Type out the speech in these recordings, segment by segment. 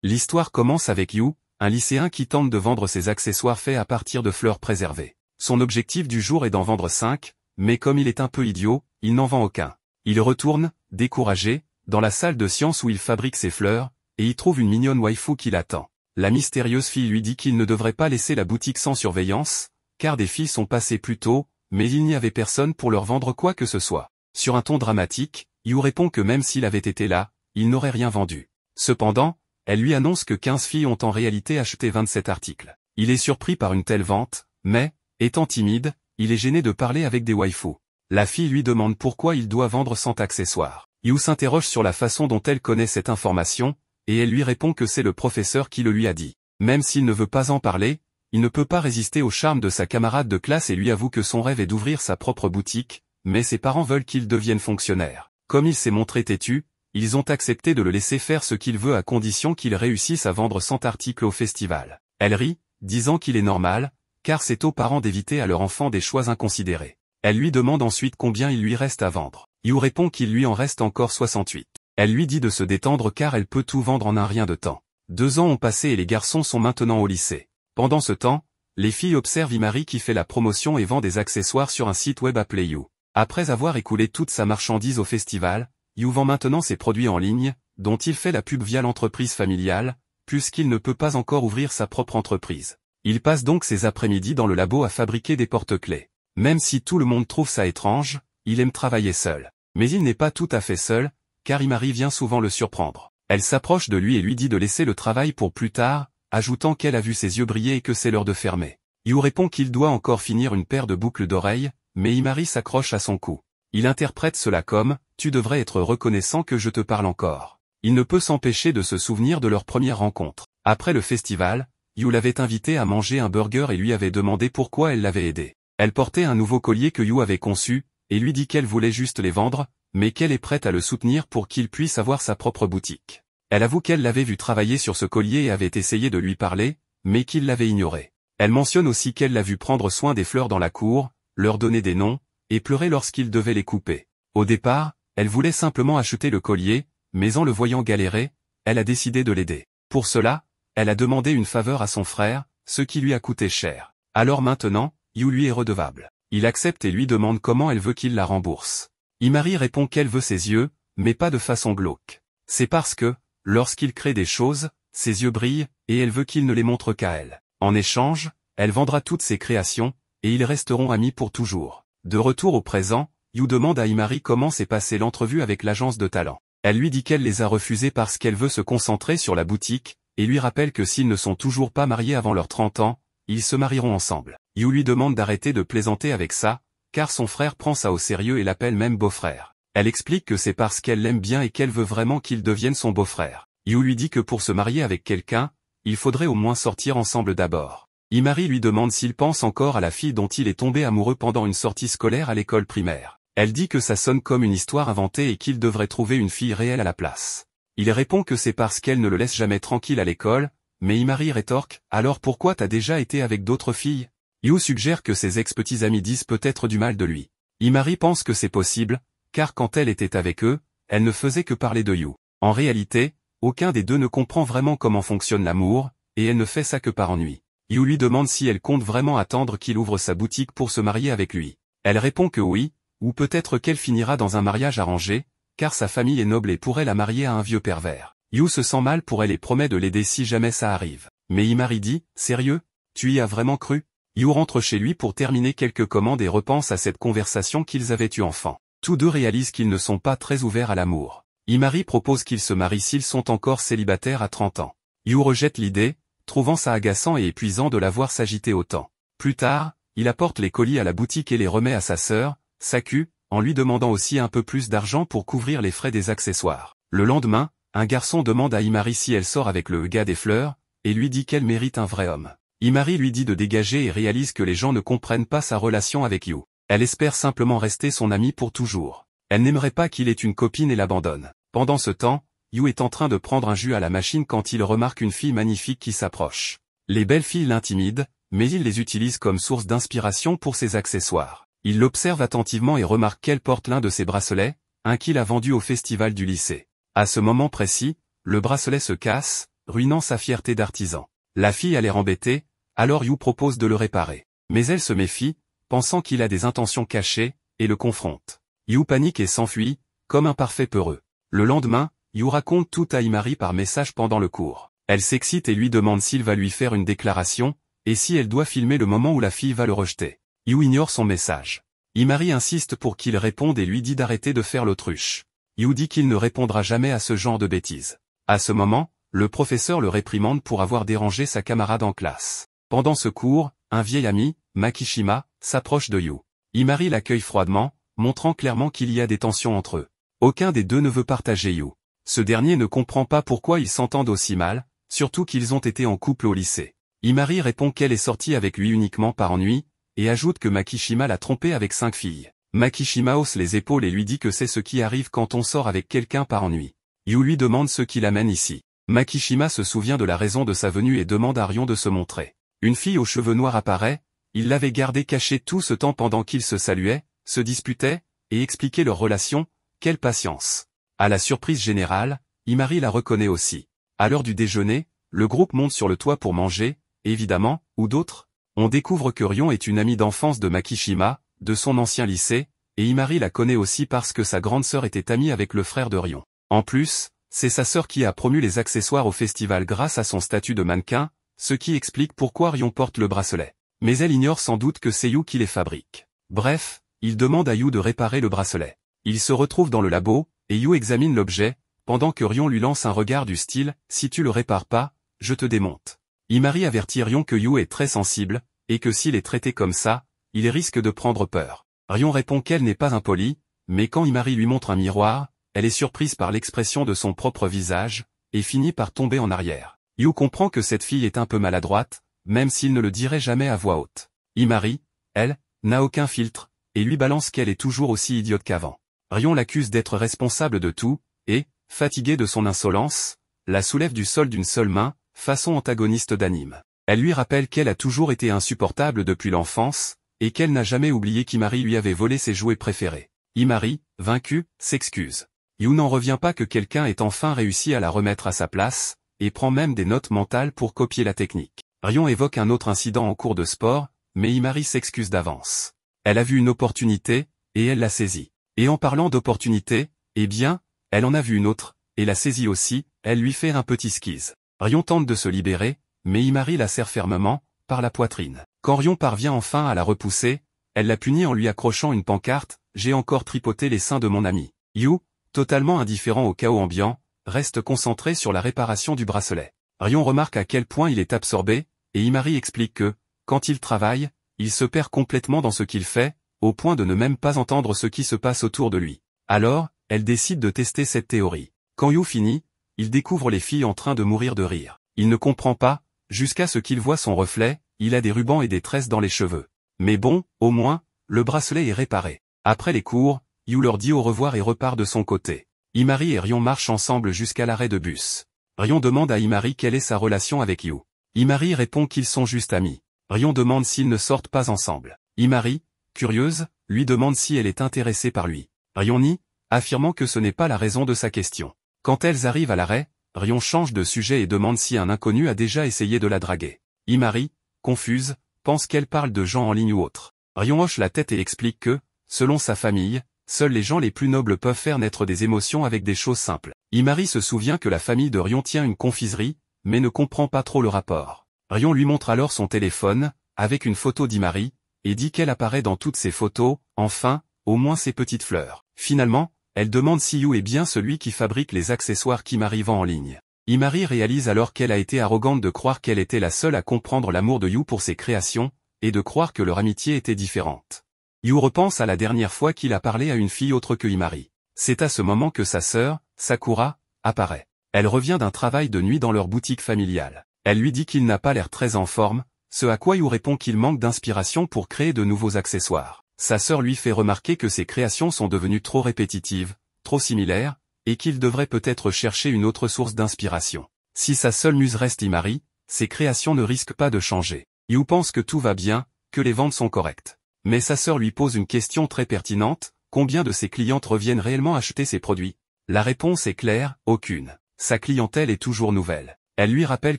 L'histoire commence avec Yu, un lycéen qui tente de vendre ses accessoires faits à partir de fleurs préservées. Son objectif du jour est d'en vendre 5, mais comme il est un peu idiot, il n'en vend aucun. Il retourne, découragé, dans la salle de science où il fabrique ses fleurs, et y trouve une mignonne waifu qui l'attend. La mystérieuse fille lui dit qu'il ne devrait pas laisser la boutique sans surveillance, car des filles sont passées plus tôt, mais il n'y avait personne pour leur vendre quoi que ce soit. Sur un ton dramatique, Yu répond que même s'il avait été là, il n'aurait rien vendu. Cependant, elle lui annonce que 15 filles ont en réalité acheté 27 articles. Il est surpris par une telle vente, mais, étant timide, il est gêné de parler avec des waifus. La fille lui demande pourquoi il doit vendre 100 accessoires. Yu s'interroge sur la façon dont elle connaît cette information, et elle lui répond que c'est le professeur qui le lui a dit. Même s'il ne veut pas en parler, il ne peut pas résister au charme de sa camarade de classe et lui avoue que son rêve est d'ouvrir sa propre boutique, mais ses parents veulent qu'il devienne fonctionnaire. Comme il s'est montré têtu, ils ont accepté de le laisser faire ce qu'il veut à condition qu'il réussisse à vendre 100 articles au festival. Elle rit, disant qu'il est normal, car c'est aux parents d'éviter à leur enfant des choix inconsidérés. Elle lui demande ensuite combien il lui reste à vendre. Yu répond qu'il lui en reste encore 68. Elle lui dit de se détendre car elle peut tout vendre en un rien de temps. 2 ans ont passé et les garçons sont maintenant au lycée. Pendant ce temps, les filles observent Imari qui fait la promotion et vend des accessoires sur un site web appelé Yu. Après avoir écoulé toute sa marchandise au festival, Yu vend maintenant ses produits en ligne, dont il fait la pub via l'entreprise familiale, puisqu'il ne peut pas encore ouvrir sa propre entreprise. Il passe donc ses après-midi dans le labo à fabriquer des porte-clés. Même si tout le monde trouve ça étrange, il aime travailler seul. Mais il n'est pas tout à fait seul, car Imari vient souvent le surprendre. Elle s'approche de lui et lui dit de laisser le travail pour plus tard, ajoutant qu'elle a vu ses yeux briller et que c'est l'heure de fermer. Yu répond qu'il doit encore finir une paire de boucles d'oreilles, mais Imari s'accroche à son cou. Il interprète cela comme « Tu devrais être reconnaissant que je te parle encore ». Il ne peut s'empêcher de se souvenir de leur première rencontre. Après le festival, Yu l'avait invité à manger un burger et lui avait demandé pourquoi elle l'avait aidé. Elle portait un nouveau collier que Yu avait conçu, et lui dit qu'elle voulait juste les vendre, mais qu'elle est prête à le soutenir pour qu'il puisse avoir sa propre boutique. Elle avoue qu'elle l'avait vu travailler sur ce collier et avait essayé de lui parler, mais qu'il l'avait ignoré. Elle mentionne aussi qu'elle l'a vu prendre soin des fleurs dans la cour, leur donner des noms, et pleurer lorsqu'il devait les couper. Au départ, elle voulait simplement acheter le collier, mais en le voyant galérer, elle a décidé de l'aider. Pour cela, elle a demandé une faveur à son frère, ce qui lui a coûté cher. Alors maintenant, Yu lui est redevable. Il accepte et lui demande comment elle veut qu'il la rembourse. Imari répond qu'elle veut ses yeux, mais pas de façon glauque. C'est parce que, lorsqu'il crée des choses, ses yeux brillent, et elle veut qu'il ne les montre qu'à elle. En échange, elle vendra toutes ses créations, et ils resteront amis pour toujours. De retour au présent, Yu demande à Imari comment s'est passée l'entrevue avec l'agence de talent. Elle lui dit qu'elle les a refusés parce qu'elle veut se concentrer sur la boutique, et lui rappelle que s'ils ne sont toujours pas mariés avant leurs 30 ans, ils se marieront ensemble. Yu lui demande d'arrêter de plaisanter avec ça, car son frère prend ça au sérieux et l'appelle même beau-frère. Elle explique que c'est parce qu'elle l'aime bien et qu'elle veut vraiment qu'il devienne son beau-frère. Yu lui dit que pour se marier avec quelqu'un, il faudrait au moins sortir ensemble d'abord. Imari lui demande s'il pense encore à la fille dont il est tombé amoureux pendant une sortie scolaire à l'école primaire. Elle dit que ça sonne comme une histoire inventée et qu'il devrait trouver une fille réelle à la place. Il répond que c'est parce qu'elle ne le laisse jamais tranquille à l'école, mais Imari rétorque « Alors pourquoi t'as déjà été avec d'autres filles ?» Yu suggère que ses ex-petits amis disent peut-être du mal de lui. Imari pense que c'est possible, car quand elle était avec eux, elle ne faisait que parler de Yu. En réalité, aucun des deux ne comprend vraiment comment fonctionne l'amour, et elle ne fait ça que par ennui. Yu lui demande si elle compte vraiment attendre qu'il ouvre sa boutique pour se marier avec lui. Elle répond que oui, ou peut-être qu'elle finira dans un mariage arrangé, car sa famille est noble et pourrait la marier à un vieux pervers. Yu se sent mal pour elle et promet de l'aider si jamais ça arrive. Mais Imari dit « Sérieux? Tu y as vraiment cru ?» Yu rentre chez lui pour terminer quelques commandes et repense à cette conversation qu'ils avaient eue enfant. Tous deux réalisent qu'ils ne sont pas très ouverts à l'amour. Imari propose qu'ils se marient s'ils sont encore célibataires à 30 ans. Yu rejette l'idée, trouvant ça agaçant et épuisant de la voir s'agiter autant. Plus tard, il apporte les colis à la boutique et les remet à sa sœur, Saku, en lui demandant aussi un peu plus d'argent pour couvrir les frais des accessoires. Le lendemain, un garçon demande à Imari si elle sort avec le gars des fleurs, et lui dit qu'elle mérite un vrai homme. Imari lui dit de dégager et réalise que les gens ne comprennent pas sa relation avec Yu. Elle espère simplement rester son amie pour toujours. Elle n'aimerait pas qu'il ait une copine et l'abandonne. Pendant ce temps, Yu est en train de prendre un jus à la machine quand il remarque une fille magnifique qui s'approche. Les belles filles l'intimident, mais il les utilise comme source d'inspiration pour ses accessoires. Il l'observe attentivement et remarque qu'elle porte l'un de ses bracelets, un qu'il a vendu au festival du lycée. À ce moment précis, le bracelet se casse, ruinant sa fierté d'artisan. La fille a l'air embêtée, alors Yu propose de le réparer. Mais elle se méfie, pensant qu'il a des intentions cachées, et le confronte. Yu panique et s'enfuit, comme un parfait peureux. Le lendemain, Yu raconte tout à Imari par message pendant le cours. Elle s'excite et lui demande s'il va lui faire une déclaration, et si elle doit filmer le moment où la fille va le rejeter. Yu ignore son message. Imari insiste pour qu'il réponde et lui dit d'arrêter de faire l'autruche. Yu dit qu'il ne répondra jamais à ce genre de bêtises. À ce moment, le professeur le réprimande pour avoir dérangé sa camarade en classe. Pendant ce cours, un vieil ami, Makishima, s'approche de Yu. Imari l'accueille froidement, montrant clairement qu'il y a des tensions entre eux. Aucun des deux ne veut partager Yu. Ce dernier ne comprend pas pourquoi ils s'entendent aussi mal, surtout qu'ils ont été en couple au lycée. Imari répond qu'elle est sortie avec lui uniquement par ennui, et ajoute que Makishima l'a trompée avec 5 filles. Makishima hausse les épaules et lui dit que c'est ce qui arrive quand on sort avec quelqu'un par ennui. Yu lui demande ce qui l'amène ici. Makishima se souvient de la raison de sa venue et demande à Rion de se montrer. Une fille aux cheveux noirs apparaît, il l'avait gardée cachée tout ce temps pendant qu'ils se saluaient, se disputaient, et expliquaient leur relation. Quelle patience! À la surprise générale, Imari la reconnaît aussi. À l'heure du déjeuner, le groupe monte sur le toit pour manger, évidemment, ou d'autres. On découvre que Rion est une amie d'enfance de Makishima, de son ancien lycée, et Imari la connaît aussi parce que sa grande sœur était amie avec le frère de Rion. En plus, c'est sa sœur qui a promu les accessoires au festival grâce à son statut de mannequin, ce qui explique pourquoi Rion porte le bracelet. Mais elle ignore sans doute que c'est Yu qui les fabrique. Bref, il demande à Yu de réparer le bracelet. Il se retrouve dans le labo, et Yu examine l'objet, pendant que Rion lui lance un regard du style « Si tu le répares pas, je te démonte ». Imari avertit Rion que Yu est très sensible, et que s'il est traité comme ça, il risque de prendre peur. Rion répond qu'elle n'est pas impolie, mais quand Imari lui montre un miroir, elle est surprise par l'expression de son propre visage, et finit par tomber en arrière. Yu comprend que cette fille est un peu maladroite, même s'il ne le dirait jamais à voix haute. Imari, elle, n'a aucun filtre, et lui balance qu'elle est toujours aussi idiote qu'avant. Rion l'accuse d'être responsable de tout, et, fatigué de son insolence, la soulève du sol d'une seule main, façon antagoniste d'anime. Elle lui rappelle qu'elle a toujours été insupportable depuis l'enfance, et qu'elle n'a jamais oublié qu'Imari lui avait volé ses jouets préférés. Imari, vaincu, s'excuse. Yu n'en revient pas que quelqu'un ait enfin réussi à la remettre à sa place, et prend même des notes mentales pour copier la technique. Rion évoque un autre incident en cours de sport, mais Imari s'excuse d'avance. Elle a vu une opportunité, et elle l'a saisie. Et en parlant d'opportunité, eh bien, elle en a vu une autre, et l'a saisie aussi, elle lui fait un petit skise. Rion tente de se libérer, mais Imari la serre fermement, par la poitrine. Quand Rion parvient enfin à la repousser, elle la punit en lui accrochant une pancarte « J'ai encore tripoté les seins de mon ami ». Yu, totalement indifférent au chaos ambiant, reste concentré sur la réparation du bracelet. Rion remarque à quel point il est absorbé, et Imari explique que, quand il travaille, il se perd complètement dans ce qu'il fait, au point de ne même pas entendre ce qui se passe autour de lui. Alors, elle décide de tester cette théorie. Quand Yu finit, il découvre les filles en train de mourir de rire. Il ne comprend pas, jusqu'à ce qu'il voit son reflet, il a des rubans et des tresses dans les cheveux. Mais bon, au moins, le bracelet est réparé. Après les cours, Yu leur dit au revoir et repart de son côté. Imari et Rion marchent ensemble jusqu'à l'arrêt de bus. Rion demande à Imari quelle est sa relation avec Yu. Imari répond qu'ils sont juste amis. Rion demande s'ils ne sortent pas ensemble. Imari, curieuse, lui demande si elle est intéressée par lui. Rion nie, affirmant que ce n'est pas la raison de sa question. Quand elles arrivent à l'arrêt, Rion change de sujet et demande si un inconnu a déjà essayé de la draguer. Imari, confuse, pense qu'elle parle de gens en ligne ou autre. Rion hoche la tête et explique que, selon sa famille, seuls les gens les plus nobles peuvent faire naître des émotions avec des choses simples. Imari se souvient que la famille de Rion tient une confiserie, mais ne comprend pas trop le rapport. Rion lui montre alors son téléphone, avec une photo d'Imari, et dit qu'elle apparaît dans toutes ses photos, enfin, au moins ses petites fleurs. Finalement, elle demande si Yu est bien celui qui fabrique les accessoires qu'Imari vend en ligne. Imari réalise alors qu'elle a été arrogante de croire qu'elle était la seule à comprendre l'amour de Yu pour ses créations, et de croire que leur amitié était différente. Yu repense à la dernière fois qu'il a parlé à une fille autre que Imari. C'est à ce moment que sa sœur, Sakura, apparaît. Elle revient d'un travail de nuit dans leur boutique familiale. Elle lui dit qu'il n'a pas l'air très en forme, ce à quoi Yu répond qu'il manque d'inspiration pour créer de nouveaux accessoires. Sa sœur lui fait remarquer que ses créations sont devenues trop répétitives, trop similaires, et qu'il devrait peut-être chercher une autre source d'inspiration. Si sa seule muse reste Imari, ses créations ne risquent pas de changer. Yu pense que tout va bien, que les ventes sont correctes. Mais sa sœur lui pose une question très pertinente, combien de ses clientes reviennent réellement acheter ses produits? La réponse est claire, aucune. Sa clientèle est toujours nouvelle. Elle lui rappelle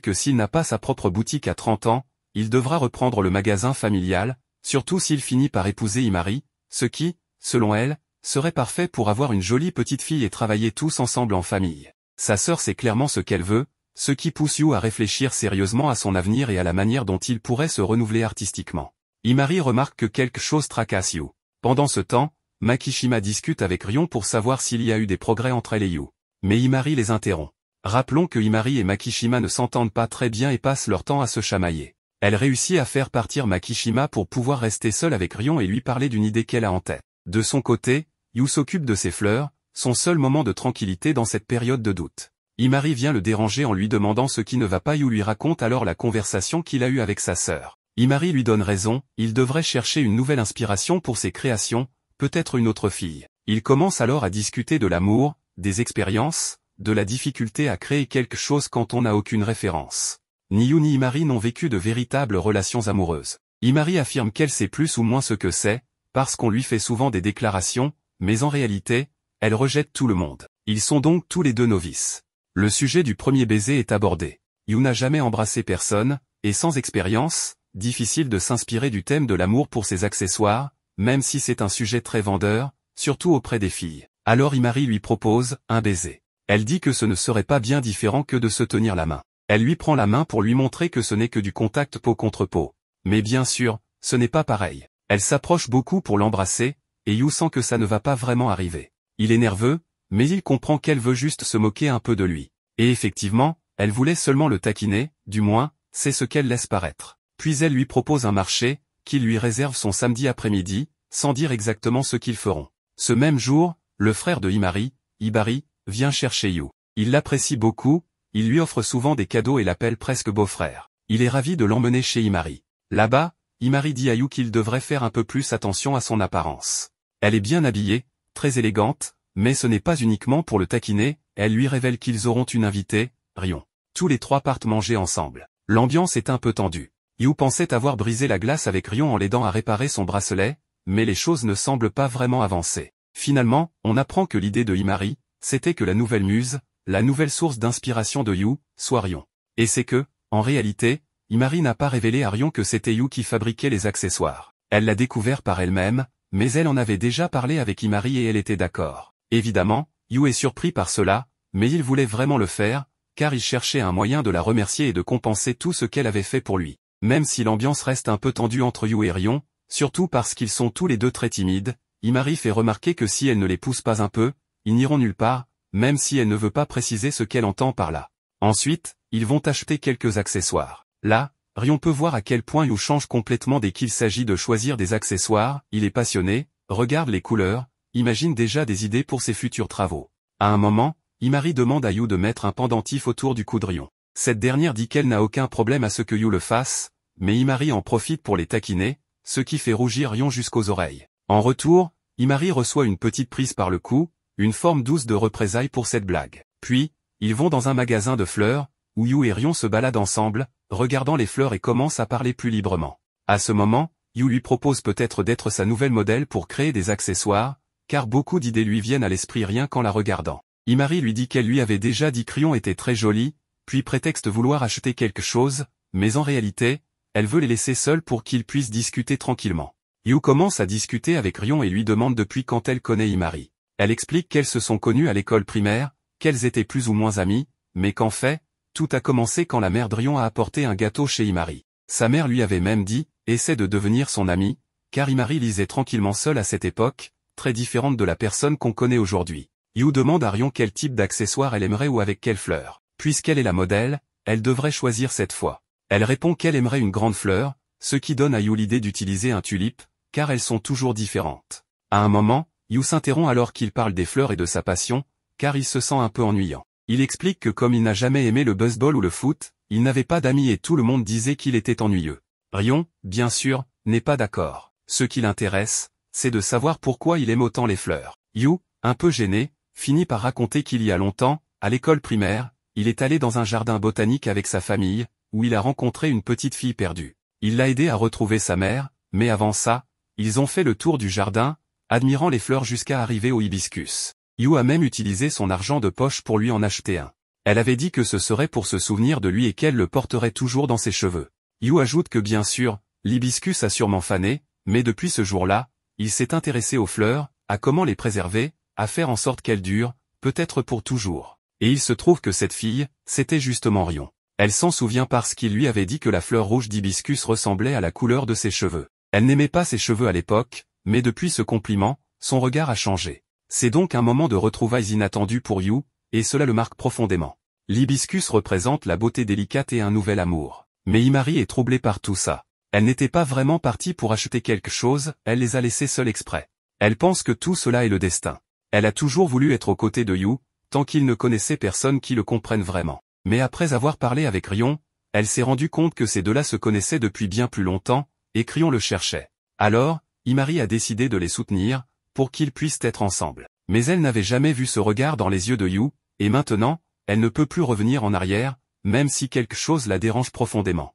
que s'il n'a pas sa propre boutique à 30 ans, il devra reprendre le magasin familial, surtout s'il finit par épouser Himari, ce qui, selon elle, serait parfait pour avoir une jolie petite fille et travailler tous ensemble en famille. Sa sœur sait clairement ce qu'elle veut, ce qui pousse Yu à réfléchir sérieusement à son avenir et à la manière dont il pourrait se renouveler artistiquement. Himari remarque que quelque chose tracasse Yu. Pendant ce temps, Makishima discute avec Rion pour savoir s'il y a eu des progrès entre elle et Yu. Mais Himari les interrompt. Rappelons que Himari et Makishima ne s'entendent pas très bien et passent leur temps à se chamailler. Elle réussit à faire partir Makishima pour pouvoir rester seule avec Rion et lui parler d'une idée qu'elle a en tête. De son côté, Yu s'occupe de ses fleurs, son seul moment de tranquillité dans cette période de doute. Himari vient le déranger en lui demandant ce qui ne va pas. Yu lui raconte alors la conversation qu'il a eue avec sa sœur. Himari lui donne raison, il devrait chercher une nouvelle inspiration pour ses créations, peut-être une autre fille. Il commence alors à discuter de l'amour, des expériences, de la difficulté à créer quelque chose quand on n'a aucune référence. Ni Yu ni Himari n'ont vécu de véritables relations amoureuses. Himari affirme qu'elle sait plus ou moins ce que c'est, parce qu'on lui fait souvent des déclarations, mais en réalité, elle rejette tout le monde. Ils sont donc tous les deux novices. Le sujet du premier baiser est abordé. Yu n'a jamais embrassé personne, et sans expérience, difficile de s'inspirer du thème de l'amour pour ses accessoires, même si c'est un sujet très vendeur, surtout auprès des filles. Alors Himari lui propose un baiser. Elle dit que ce ne serait pas bien différent que de se tenir la main. Elle lui prend la main pour lui montrer que ce n'est que du contact peau contre peau. Mais bien sûr, ce n'est pas pareil. Elle s'approche beaucoup pour l'embrasser, et Yu sent que ça ne va pas vraiment arriver. Il est nerveux, mais il comprend qu'elle veut juste se moquer un peu de lui. Et effectivement, elle voulait seulement le taquiner, du moins, c'est ce qu'elle laisse paraître. Puis elle lui propose un marché, qu'il lui réserve son samedi après-midi, sans dire exactement ce qu'ils feront. Ce même jour, le frère de Himari, Hibari, vient chercher Yu. Il l'apprécie beaucoup, il lui offre souvent des cadeaux et l'appelle presque beau-frère. Il est ravi de l'emmener chez Himari. Là-bas, Himari dit à Yu qu'il devrait faire un peu plus attention à son apparence. Elle est bien habillée, très élégante, mais ce n'est pas uniquement pour le taquiner, elle lui révèle qu'ils auront une invitée, Rion. Tous les trois partent manger ensemble. L'ambiance est un peu tendue. Yu pensait avoir brisé la glace avec Rion en l'aidant à réparer son bracelet, mais les choses ne semblent pas vraiment avancer. Finalement, on apprend que l'idée de Himari, c'était que la nouvelle muse, la nouvelle source d'inspiration de Yu, soit Rion. Et c'est que, en réalité, Himari n'a pas révélé à Rion que c'était Yu qui fabriquait les accessoires. Elle l'a découvert par elle-même, mais elle en avait déjà parlé avec Himari et elle était d'accord. Évidemment, Yu est surpris par cela, mais il voulait vraiment le faire, car il cherchait un moyen de la remercier et de compenser tout ce qu'elle avait fait pour lui. Même si l'ambiance reste un peu tendue entre Yu et Rion, surtout parce qu'ils sont tous les deux très timides, Himari fait remarquer que si elle ne les pousse pas un peu, ils n'iront nulle part, même si elle ne veut pas préciser ce qu'elle entend par là. Ensuite, ils vont acheter quelques accessoires. Là, Rion peut voir à quel point Yu change complètement dès qu'il s'agit de choisir des accessoires, il est passionné, regarde les couleurs, imagine déjà des idées pour ses futurs travaux. À un moment, Himari demande à Yu de mettre un pendentif autour du cou de Rion. Cette dernière dit qu'elle n'a aucun problème à ce que Yu le fasse, mais Himari en profite pour les taquiner, ce qui fait rougir Rion jusqu'aux oreilles. En retour, Himari reçoit une petite prise par le cou, une forme douce de représailles pour cette blague. Puis, ils vont dans un magasin de fleurs, où Yu et Rion se baladent ensemble, regardant les fleurs et commencent à parler plus librement. À ce moment, Yu lui propose peut-être d'être sa nouvelle modèle pour créer des accessoires, car beaucoup d'idées lui viennent à l'esprit rien qu'en la regardant. Himari lui dit qu'elle lui avait déjà dit que Rion était très jolie, puis prétexte vouloir acheter quelque chose, mais en réalité, elle veut les laisser seuls pour qu'ils puissent discuter tranquillement. Yu commence à discuter avec Rion et lui demande depuis quand elle connaît Himari. Elle explique qu'elles se sont connues à l'école primaire, qu'elles étaient plus ou moins amies, mais qu'en fait, tout a commencé quand la mère de Rion a apporté un gâteau chez Himari. Sa mère lui avait même dit, essaie de devenir son amie, car Himari lisait tranquillement seule à cette époque, très différente de la personne qu'on connaît aujourd'hui. Yu demande à Rion quel type d'accessoire elle aimerait ou avec quelle fleur. Puisqu'elle est la modèle, elle devrait choisir cette fois. Elle répond qu'elle aimerait une grande fleur, ce qui donne à Yu l'idée d'utiliser un tulipe, car elles sont toujours différentes. À un moment, Yu s'interrompt alors qu'il parle des fleurs et de sa passion, car il se sent un peu ennuyant. Il explique que comme il n'a jamais aimé le baseball ou le foot, il n'avait pas d'amis et tout le monde disait qu'il était ennuyeux. Rion, bien sûr, n'est pas d'accord. Ce qui l'intéresse, c'est de savoir pourquoi il aime autant les fleurs. Yu, un peu gêné, finit par raconter qu'il y a longtemps, à l'école primaire, il est allé dans un jardin botanique avec sa famille, où il a rencontré une petite fille perdue. Il l'a aidé à retrouver sa mère, mais avant ça, ils ont fait le tour du jardin, admirant les fleurs jusqu'à arriver au hibiscus. Yu a même utilisé son argent de poche pour lui en acheter un. Elle avait dit que ce serait pour se souvenir de lui et qu'elle le porterait toujours dans ses cheveux. Yu ajoute que bien sûr, l'hibiscus a sûrement fané, mais depuis ce jour-là, il s'est intéressé aux fleurs, à comment les préserver, à faire en sorte qu'elles durent, peut-être pour toujours. Et il se trouve que cette fille, c'était justement Rion. Elle s'en souvient parce qu'il lui avait dit que la fleur rouge d'hibiscus ressemblait à la couleur de ses cheveux. Elle n'aimait pas ses cheveux à l'époque, mais depuis ce compliment, son regard a changé. C'est donc un moment de retrouvailles inattendu pour Yu, et cela le marque profondément. L'hibiscus représente la beauté délicate et un nouvel amour. Mais Imari est troublée par tout ça. Elle n'était pas vraiment partie pour acheter quelque chose, elle les a laissés seuls exprès. Elle pense que tout cela est le destin. Elle a toujours voulu être aux côtés de Yu, tant qu'il ne connaissait personne qui le comprenne vraiment. Mais après avoir parlé avec Rion, elle s'est rendue compte que ces deux-là se connaissaient depuis bien plus longtemps, et que Rion le cherchait. Alors, Imari a décidé de les soutenir, pour qu'ils puissent être ensemble. Mais elle n'avait jamais vu ce regard dans les yeux de Yu, et maintenant, elle ne peut plus revenir en arrière, même si quelque chose la dérange profondément.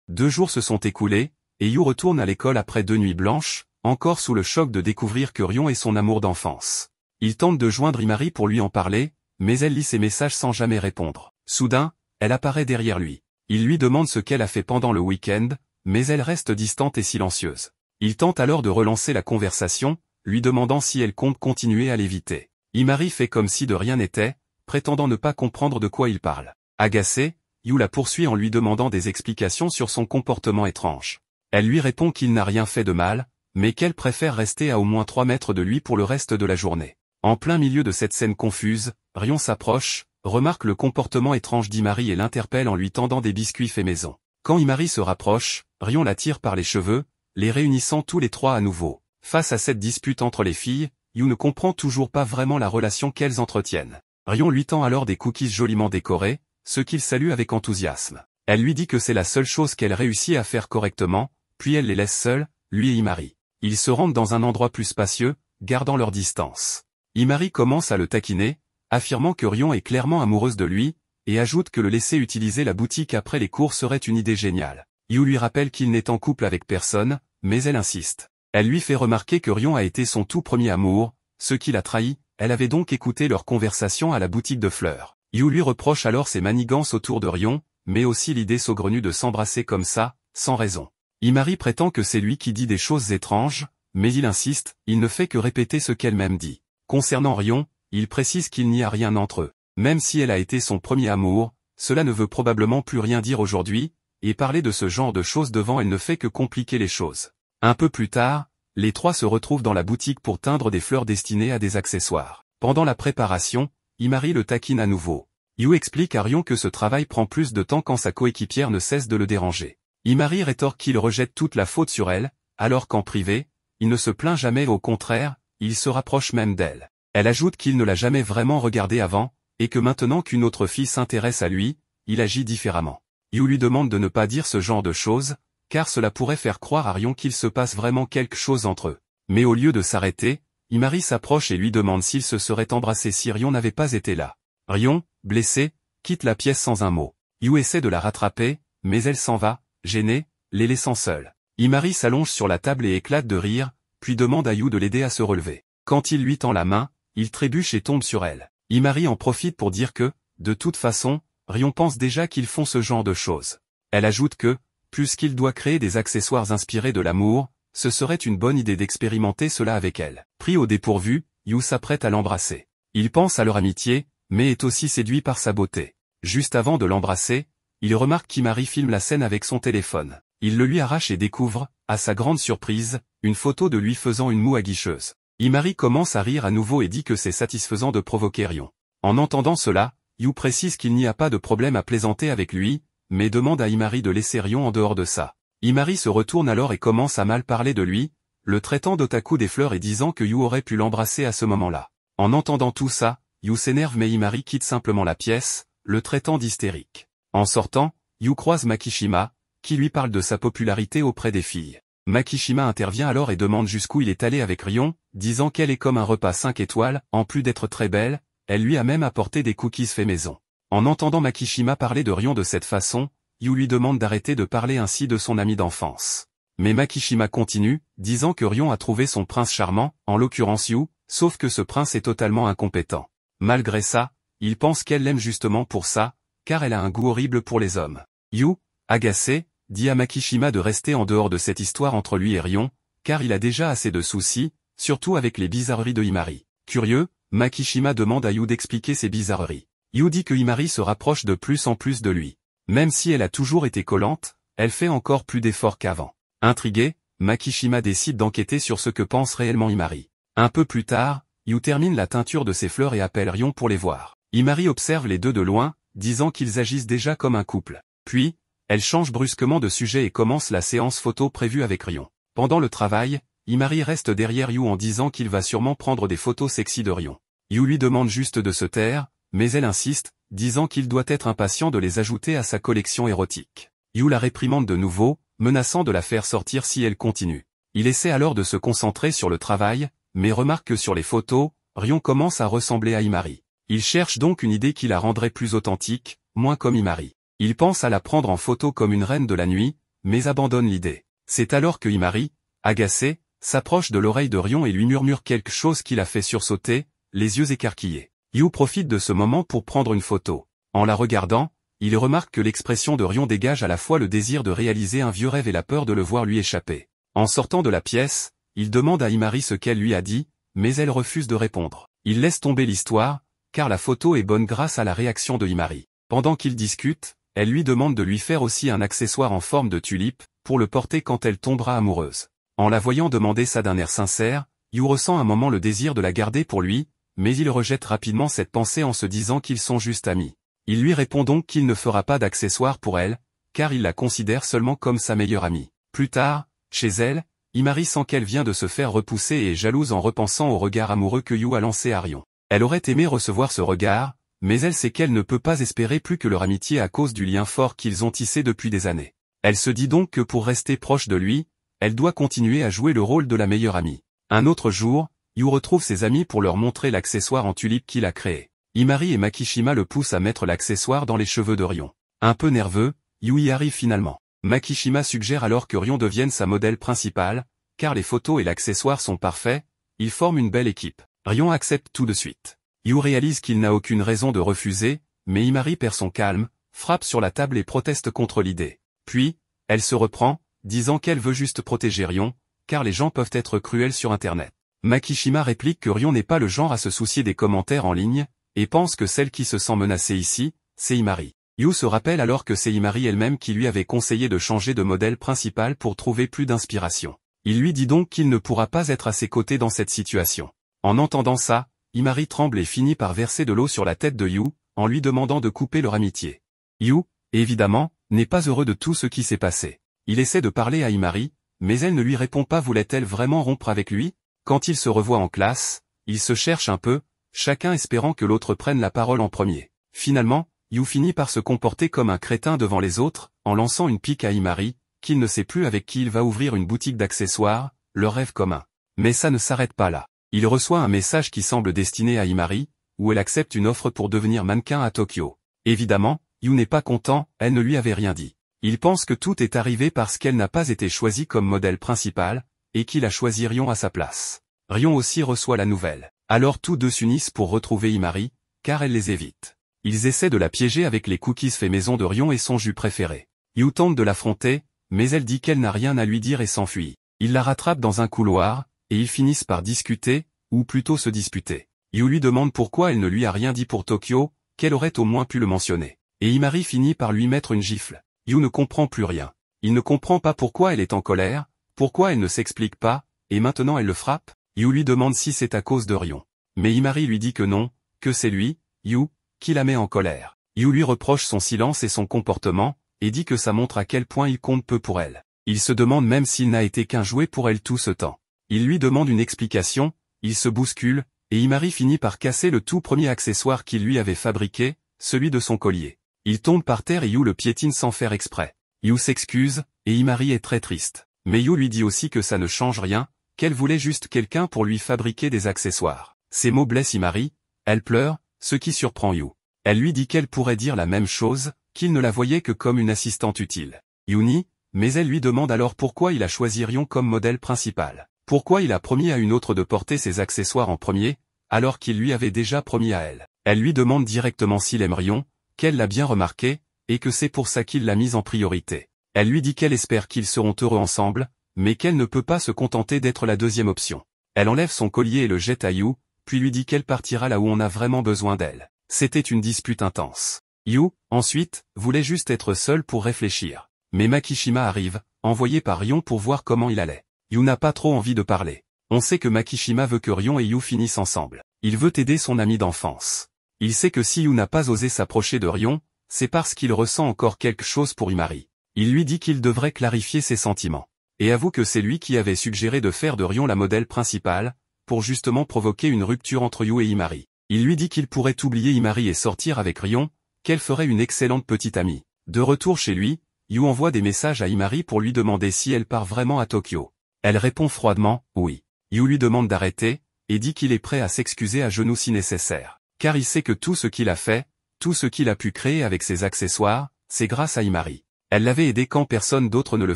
2 jours se sont écoulés, et Yu retourne à l'école après 2 nuits blanches, encore sous le choc de découvrir que Rion est son amour d'enfance. Il tente de joindre Imari pour lui en parler, mais elle lit ses messages sans jamais répondre. Soudain, elle apparaît derrière lui. Il lui demande ce qu'elle a fait pendant le week-end, mais elle reste distante et silencieuse. Il tente alors de relancer la conversation, lui demandant si elle compte continuer à l'éviter. Imari fait comme si de rien n'était, prétendant ne pas comprendre de quoi il parle. Agacée, Yu la poursuit en lui demandant des explications sur son comportement étrange. Elle lui répond qu'il n'a rien fait de mal, mais qu'elle préfère rester à au moins 3 mètres de lui pour le reste de la journée. En plein milieu de cette scène confuse, Rion s'approche, remarque le comportement étrange d'Imari et l'interpelle en lui tendant des biscuits faits maison. Quand Imari se rapproche, Rion la tire par les cheveux, les réunissant tous les 3 à nouveau. Face à cette dispute entre les filles, Yu ne comprend toujours pas vraiment la relation qu'elles entretiennent. Rion lui tend alors des cookies joliment décorés, ce qu'il salue avec enthousiasme. Elle lui dit que c'est la seule chose qu'elle réussit à faire correctement, puis elle les laisse seuls, lui et Imari. Ils se rendent dans un endroit plus spacieux, gardant leur distance. Imari commence à le taquiner, affirmant que Rion est clairement amoureuse de lui, et ajoute que le laisser utiliser la boutique après les cours serait une idée géniale. Yu lui rappelle qu'il n'est en couple avec personne, mais elle insiste. Elle lui fait remarquer que Rion a été son tout premier amour, ce qui l'a trahi, elle avait donc écouté leur conversation à la boutique de fleurs. Yu lui reproche alors ses manigances autour de Rion, mais aussi l'idée saugrenue de s'embrasser comme ça, sans raison. Imari prétend que c'est lui qui dit des choses étranges, mais il insiste, il ne fait que répéter ce qu'elle-même dit. Concernant Rion, il précise qu'il n'y a rien entre eux. Même si elle a été son premier amour, cela ne veut probablement plus rien dire aujourd'hui, et parler de ce genre de choses devant elle ne fait que compliquer les choses. Un peu plus tard, les 3 se retrouvent dans la boutique pour teindre des fleurs destinées à des accessoires. Pendant la préparation, Imari le taquine à nouveau. Yu explique à Rion que ce travail prend plus de temps quand sa coéquipière ne cesse de le déranger. Imari rétorque qu'il rejette toute la faute sur elle, alors qu'en privé, il ne se plaint jamais, au contraire, il se rapproche même d'elle. Elle ajoute qu'il ne l'a jamais vraiment regardée avant, et que maintenant qu'une autre fille s'intéresse à lui, il agit différemment. Yu lui demande de ne pas dire ce genre de choses, car cela pourrait faire croire à Rion qu'il se passe vraiment quelque chose entre eux. Mais au lieu de s'arrêter, Imari s'approche et lui demande s'ils se seraient embrassés si Rion n'avait pas été là. Rion, blessé, quitte la pièce sans un mot. Yu essaie de la rattraper, mais elle s'en va, gênée, les laissant seuls. Imari s'allonge sur la table et éclate de rire, puis demande à Yu de l'aider à se relever. Quand il lui tend la main, il trébuche et tombe sur elle. Imari en profite pour dire que, de toute façon, Rion pense déjà qu'ils font ce genre de choses. Elle ajoute que, puisqu'il doit créer des accessoires inspirés de l'amour, ce serait une bonne idée d'expérimenter cela avec elle. Pris au dépourvu, Yu s'apprête à l'embrasser. Il pense à leur amitié, mais est aussi séduit par sa beauté. Juste avant de l'embrasser, il remarque qu'Imari filme la scène avec son téléphone. Il le lui arrache et découvre, à sa grande surprise, une photo de lui faisant une moue aguicheuse. Imari commence à rire à nouveau et dit que c'est satisfaisant de provoquer Rion. En entendant cela, Yu précise qu'il n'y a pas de problème à plaisanter avec lui, mais demande à Imari de laisser Rion en dehors de ça. Imari se retourne alors et commence à mal parler de lui, le traitant d'otaku des fleurs et disant que Yu aurait pu l'embrasser à ce moment-là. En entendant tout ça, Yu s'énerve mais Imari quitte simplement la pièce, le traitant d'hystérique. En sortant, Yu croise Makishima, qui lui parle de sa popularité auprès des filles. Makishima intervient alors et demande jusqu'où il est allé avec Rion, disant qu'elle est comme un repas 5 étoiles, en plus d'être très belle, elle lui a même apporté des cookies faits maison. En entendant Makishima parler de Rion de cette façon, Yu lui demande d'arrêter de parler ainsi de son ami d'enfance. Mais Makishima continue, disant que Rion a trouvé son prince charmant, en l'occurrence Yu, sauf que ce prince est totalement incompétent. Malgré ça, il pense qu'elle l'aime justement pour ça, car elle a un goût horrible pour les hommes. Yu, agacé, dit à Makishima de rester en dehors de cette histoire entre lui et Rion, car il a déjà assez de soucis, surtout avec les bizarreries de Himari. Curieux, Makishima demande à Yu d'expliquer ses bizarreries. Yu dit que Himari se rapproche de plus en plus de lui. Même si elle a toujours été collante, elle fait encore plus d'efforts qu'avant. Intrigué, Makishima décide d'enquêter sur ce que pense réellement Himari. Un peu plus tard, Yu termine la teinture de ses fleurs et appelle Rion pour les voir. Himari observe les deux de loin, disant qu'ils agissent déjà comme un couple. Puis, elle change brusquement de sujet et commence la séance photo prévue avec Rion. Pendant le travail, Himari reste derrière Yu en disant qu'il va sûrement prendre des photos sexy de Rion. Yu lui demande juste de se taire, mais elle insiste, disant qu'il doit être impatient de les ajouter à sa collection érotique. Yu la réprimande de nouveau, menaçant de la faire sortir si elle continue. Il essaie alors de se concentrer sur le travail, mais remarque que sur les photos, Rion commence à ressembler à Himari. Il cherche donc une idée qui la rendrait plus authentique, moins comme Himari. Il pense à la prendre en photo comme une reine de la nuit, mais abandonne l'idée. C'est alors que Himari, agacé, s'approche de l'oreille de Rion et lui murmure quelque chose qui la fait sursauter, les yeux écarquillés. Yu profite de ce moment pour prendre une photo. En la regardant, il remarque que l'expression de Rion dégage à la fois le désir de réaliser un vieux rêve et la peur de le voir lui échapper. En sortant de la pièce, il demande à Himari ce qu'elle lui a dit, mais elle refuse de répondre. Il laisse tomber l'histoire, car la photo est bonne grâce à la réaction de Himari. Pendant qu'ils discutent, elle lui demande de lui faire aussi un accessoire en forme de tulipe, pour le porter quand elle tombera amoureuse. En la voyant demander ça d'un air sincère, Yu ressent un moment le désir de la garder pour lui, mais il rejette rapidement cette pensée en se disant qu'ils sont juste amis. Il lui répond donc qu'il ne fera pas d'accessoire pour elle, car il la considère seulement comme sa meilleure amie. Plus tard, chez elle, Himari sent qu'elle vient de se faire repousser et est jalouse en repensant au regard amoureux que Yu a lancé à Rion. Elle aurait aimé recevoir ce regard, mais elle sait qu'elle ne peut pas espérer plus que leur amitié à cause du lien fort qu'ils ont tissé depuis des années. Elle se dit donc que pour rester proche de lui, elle doit continuer à jouer le rôle de la meilleure amie. Un autre jour, Yu retrouve ses amis pour leur montrer l'accessoire en tulipe qu'il a créé. Himari et Makishima le poussent à mettre l'accessoire dans les cheveux de Rion. Un peu nerveux, Yu y arrive finalement. Makishima suggère alors que Rion devienne sa modèle principale, car les photos et l'accessoire sont parfaits, ils forment une belle équipe. Rion accepte tout de suite. Yu réalise qu'il n'a aucune raison de refuser, mais Himari perd son calme, frappe sur la table et proteste contre l'idée. Puis, elle se reprend, disant qu'elle veut juste protéger Rion, car les gens peuvent être cruels sur Internet. Makishima réplique que Rion n'est pas le genre à se soucier des commentaires en ligne, et pense que celle qui se sent menacée ici, c'est Himari. Yu se rappelle alors que c'est Himari elle-même qui lui avait conseillé de changer de modèle principal pour trouver plus d'inspiration. Il lui dit donc qu'il ne pourra pas être à ses côtés dans cette situation. En entendant ça, Himari tremble et finit par verser de l'eau sur la tête de Yu, en lui demandant de couper leur amitié. Yu, évidemment, n'est pas heureux de tout ce qui s'est passé. Il essaie de parler à Himari, mais elle ne lui répond pas. Voulait-elle vraiment rompre avec lui? Quand ils se revoient en classe, ils se cherchent un peu, chacun espérant que l'autre prenne la parole en premier. Finalement, Yu finit par se comporter comme un crétin devant les autres, en lançant une pique à Himari, qu'il ne sait plus avec qui il va ouvrir une boutique d'accessoires, leur rêve commun. Mais ça ne s'arrête pas là. Il reçoit un message qui semble destiné à Himari, où elle accepte une offre pour devenir mannequin à Tokyo. Évidemment, Yu n'est pas content, elle ne lui avait rien dit. Il pense que tout est arrivé parce qu'elle n'a pas été choisie comme modèle principal, et qu'il a choisi Rion à sa place. Rion aussi reçoit la nouvelle. Alors tous deux s'unissent pour retrouver Himari, car elle les évite. Ils essaient de la piéger avec les cookies faits maison de Rion et son jus préféré. Yu tente de l'affronter, mais elle dit qu'elle n'a rien à lui dire et s'enfuit. Il la rattrape dans un couloir, et ils finissent par discuter, ou plutôt se disputer. Yu lui demande pourquoi elle ne lui a rien dit pour Tokyo, qu'elle aurait au moins pu le mentionner. Et Himari finit par lui mettre une gifle. Yu ne comprend plus rien. Il ne comprend pas pourquoi elle est en colère, pourquoi elle ne s'explique pas, et maintenant elle le frappe. Yu lui demande si c'est à cause de Rion. Mais Himari lui dit que non, que c'est lui, Yu, qui la met en colère. Yu lui reproche son silence et son comportement, et dit que ça montre à quel point il compte peu pour elle. Il se demande même s'il n'a été qu'un jouet pour elle tout ce temps. Il lui demande une explication, il se bouscule, et Himari finit par casser le tout premier accessoire qu'il lui avait fabriqué, celui de son collier. Il tombe par terre et Yu le piétine sans faire exprès. Yu s'excuse, et Himari est très triste. Mais Yu lui dit aussi que ça ne change rien, qu'elle voulait juste quelqu'un pour lui fabriquer des accessoires. Ces mots blessent Himari, elle pleure, ce qui surprend Yu. Elle lui dit qu'elle pourrait dire la même chose, qu'il ne la voyait que comme une assistante utile. Yu nie, mais elle lui demande alors pourquoi il a choisi Rion comme modèle principal. Pourquoi il a promis à une autre de porter ses accessoires en premier, alors qu'il lui avait déjà promis à elle. Elle lui demande directement s'il aime Rion, qu'elle l'a bien remarqué, et que c'est pour ça qu'il l'a mise en priorité. Elle lui dit qu'elle espère qu'ils seront heureux ensemble, mais qu'elle ne peut pas se contenter d'être la deuxième option. Elle enlève son collier et le jette à Yu, puis lui dit qu'elle partira là où on a vraiment besoin d'elle. C'était une dispute intense. Yu, ensuite, voulait juste être seule pour réfléchir. Mais Makishima arrive, envoyé par Rion pour voir comment il allait. Yu n'a pas trop envie de parler. On sait que Makishima veut que Rion et Yu finissent ensemble. Il veut aider son ami d'enfance. Il sait que si Yu n'a pas osé s'approcher de Rion, c'est parce qu'il ressent encore quelque chose pour Imari. Il lui dit qu'il devrait clarifier ses sentiments. Et avoue que c'est lui qui avait suggéré de faire de Rion la modèle principale, pour justement provoquer une rupture entre Yu et Imari. Il lui dit qu'il pourrait oublier Imari et sortir avec Rion, qu'elle ferait une excellente petite amie. De retour chez lui, Yu envoie des messages à Imari pour lui demander si elle part vraiment à Tokyo. Elle répond froidement, oui. Yu lui demande d'arrêter, et dit qu'il est prêt à s'excuser à genoux si nécessaire. Car il sait que tout ce qu'il a fait, tout ce qu'il a pu créer avec ses accessoires, c'est grâce à Imari. Elle l'avait aidé quand personne d'autre ne le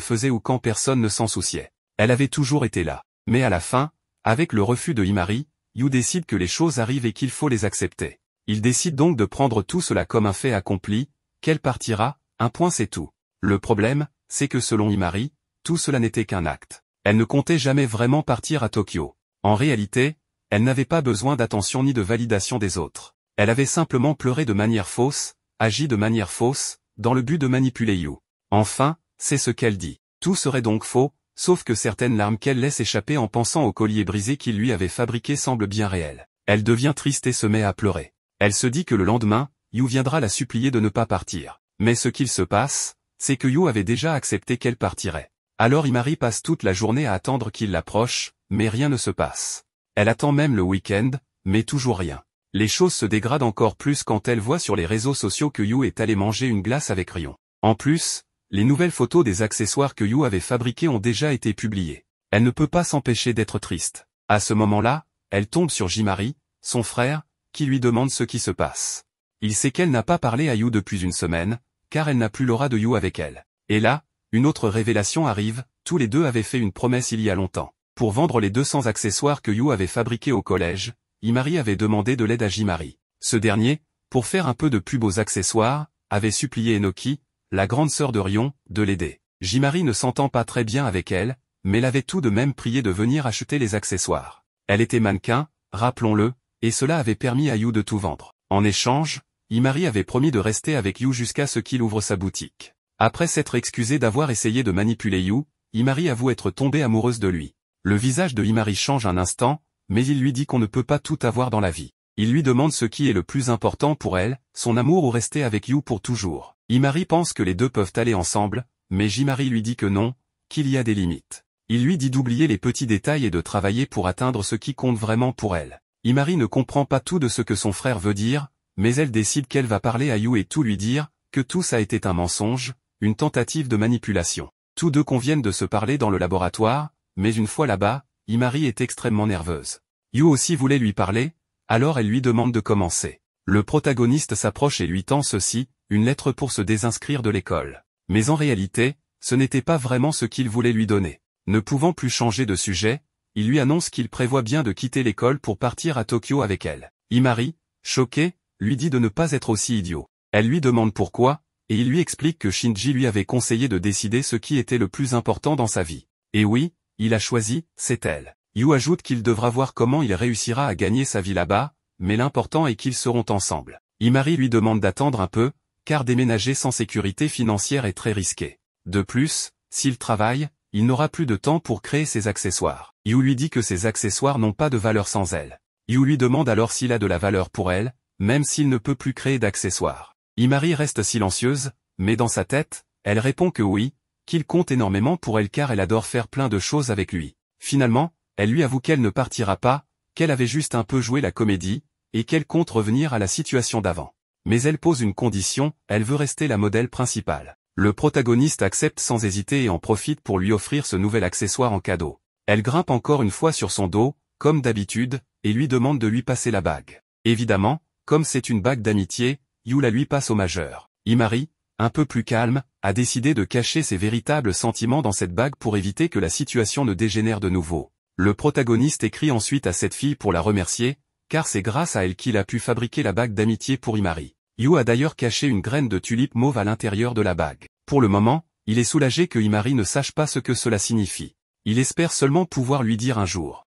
faisait ou quand personne ne s'en souciait. Elle avait toujours été là. Mais à la fin, avec le refus de Imari, Yu décide que les choses arrivent et qu'il faut les accepter. Il décide donc de prendre tout cela comme un fait accompli, qu'elle partira, un point c'est tout. Le problème, c'est que selon Imari, tout cela n'était qu'un acte. Elle ne comptait jamais vraiment partir à Tokyo. En réalité, elle n'avait pas besoin d'attention ni de validation des autres. Elle avait simplement pleuré de manière fausse, agi de manière fausse, dans le but de manipuler Yu. Enfin, c'est ce qu'elle dit. Tout serait donc faux, sauf que certaines larmes qu'elle laisse échapper en pensant au collier brisé qu'il lui avait fabriqué semblent bien réelles. Elle devient triste et se met à pleurer. Elle se dit que le lendemain, Yu viendra la supplier de ne pas partir. Mais ce qu'il se passe, c'est que Yu avait déjà accepté qu'elle partirait. Alors Imari passe toute la journée à attendre qu'il l'approche, mais rien ne se passe. Elle attend même le week-end, mais toujours rien. Les choses se dégradent encore plus quand elle voit sur les réseaux sociaux que Yu est allé manger une glace avec Rion. En plus, les nouvelles photos des accessoires que Yu avait fabriqués ont déjà été publiées. Elle ne peut pas s'empêcher d'être triste. À ce moment-là, elle tombe sur Jimari, son frère, qui lui demande ce qui se passe. Il sait qu'elle n'a pas parlé à Yu depuis une semaine, car elle n'a plus l'aura de Yu avec elle. Et là, une autre révélation arrive, tous les deux avaient fait une promesse il y a longtemps. Pour vendre les 200 accessoires que Yu avait fabriqués au collège, Imari avait demandé de l'aide à Jimari. Ce dernier, pour faire un peu de plus beaux accessoires, avait supplié Enoki, la grande sœur de Rion, de l'aider. Jimari ne s'entend pas très bien avec elle, mais l'avait tout de même prié de venir acheter les accessoires. Elle était mannequin, rappelons-le, et cela avait permis à Yu de tout vendre. En échange, Imari avait promis de rester avec Yu jusqu'à ce qu'il ouvre sa boutique. Après s'être excusée d'avoir essayé de manipuler Yu, Imari avoue être tombée amoureuse de lui. Le visage de Imari change un instant, mais il lui dit qu'on ne peut pas tout avoir dans la vie. Il lui demande ce qui est le plus important pour elle, son amour ou rester avec Yu pour toujours. Imari pense que les deux peuvent aller ensemble, mais Jimari lui dit que non, qu'il y a des limites. Il lui dit d'oublier les petits détails et de travailler pour atteindre ce qui compte vraiment pour elle. Imari ne comprend pas tout de ce que son frère veut dire, mais elle décide qu'elle va parler à Yu et tout lui dire, que tout ça était un mensonge, une tentative de manipulation. Tous deux conviennent de se parler dans le laboratoire, mais une fois là-bas, Imari est extrêmement nerveuse. Yu aussi voulait lui parler, alors elle lui demande de commencer. Le protagoniste s'approche et lui tend ceci, une lettre pour se désinscrire de l'école. Mais en réalité, ce n'était pas vraiment ce qu'il voulait lui donner. Ne pouvant plus changer de sujet, il lui annonce qu'il prévoit bien de quitter l'école pour partir à Tokyo avec elle. Imari, choquée, lui dit de ne pas être aussi idiot. Elle lui demande pourquoi, et il lui explique que Shinji lui avait conseillé de décider ce qui était le plus important dans sa vie. Et oui, il a choisi, c'est elle. Yu ajoute qu'il devra voir comment il réussira à gagner sa vie là-bas, mais l'important est qu'ils seront ensemble. Imari lui demande d'attendre un peu, car déménager sans sécurité financière est très risqué. De plus, s'il travaille, il n'aura plus de temps pour créer ses accessoires. Yu lui dit que ses accessoires n'ont pas de valeur sans elle. Yu lui demande alors s'il a de la valeur pour elle, même s'il ne peut plus créer d'accessoires. Imari reste silencieuse, mais dans sa tête, elle répond que oui, qu'il compte énormément pour elle car elle adore faire plein de choses avec lui. Finalement, elle lui avoue qu'elle ne partira pas, qu'elle avait juste un peu joué la comédie, et qu'elle compte revenir à la situation d'avant. Mais elle pose une condition, elle veut rester la modèle principale. Le protagoniste accepte sans hésiter et en profite pour lui offrir ce nouvel accessoire en cadeau. Elle grimpe encore une fois sur son dos, comme d'habitude, et lui demande de lui passer la bague. Évidemment, comme c'est une bague d'amitié, Yu la lui passe au majeur. Imari, un peu plus calme, a décidé de cacher ses véritables sentiments dans cette bague pour éviter que la situation ne dégénère de nouveau. Le protagoniste écrit ensuite à cette fille pour la remercier, car c'est grâce à elle qu'il a pu fabriquer la bague d'amitié pour Imari. Yu a d'ailleurs caché une graine de tulipe mauve à l'intérieur de la bague. Pour le moment, il est soulagé que Imari ne sache pas ce que cela signifie. Il espère seulement pouvoir lui dire un jour.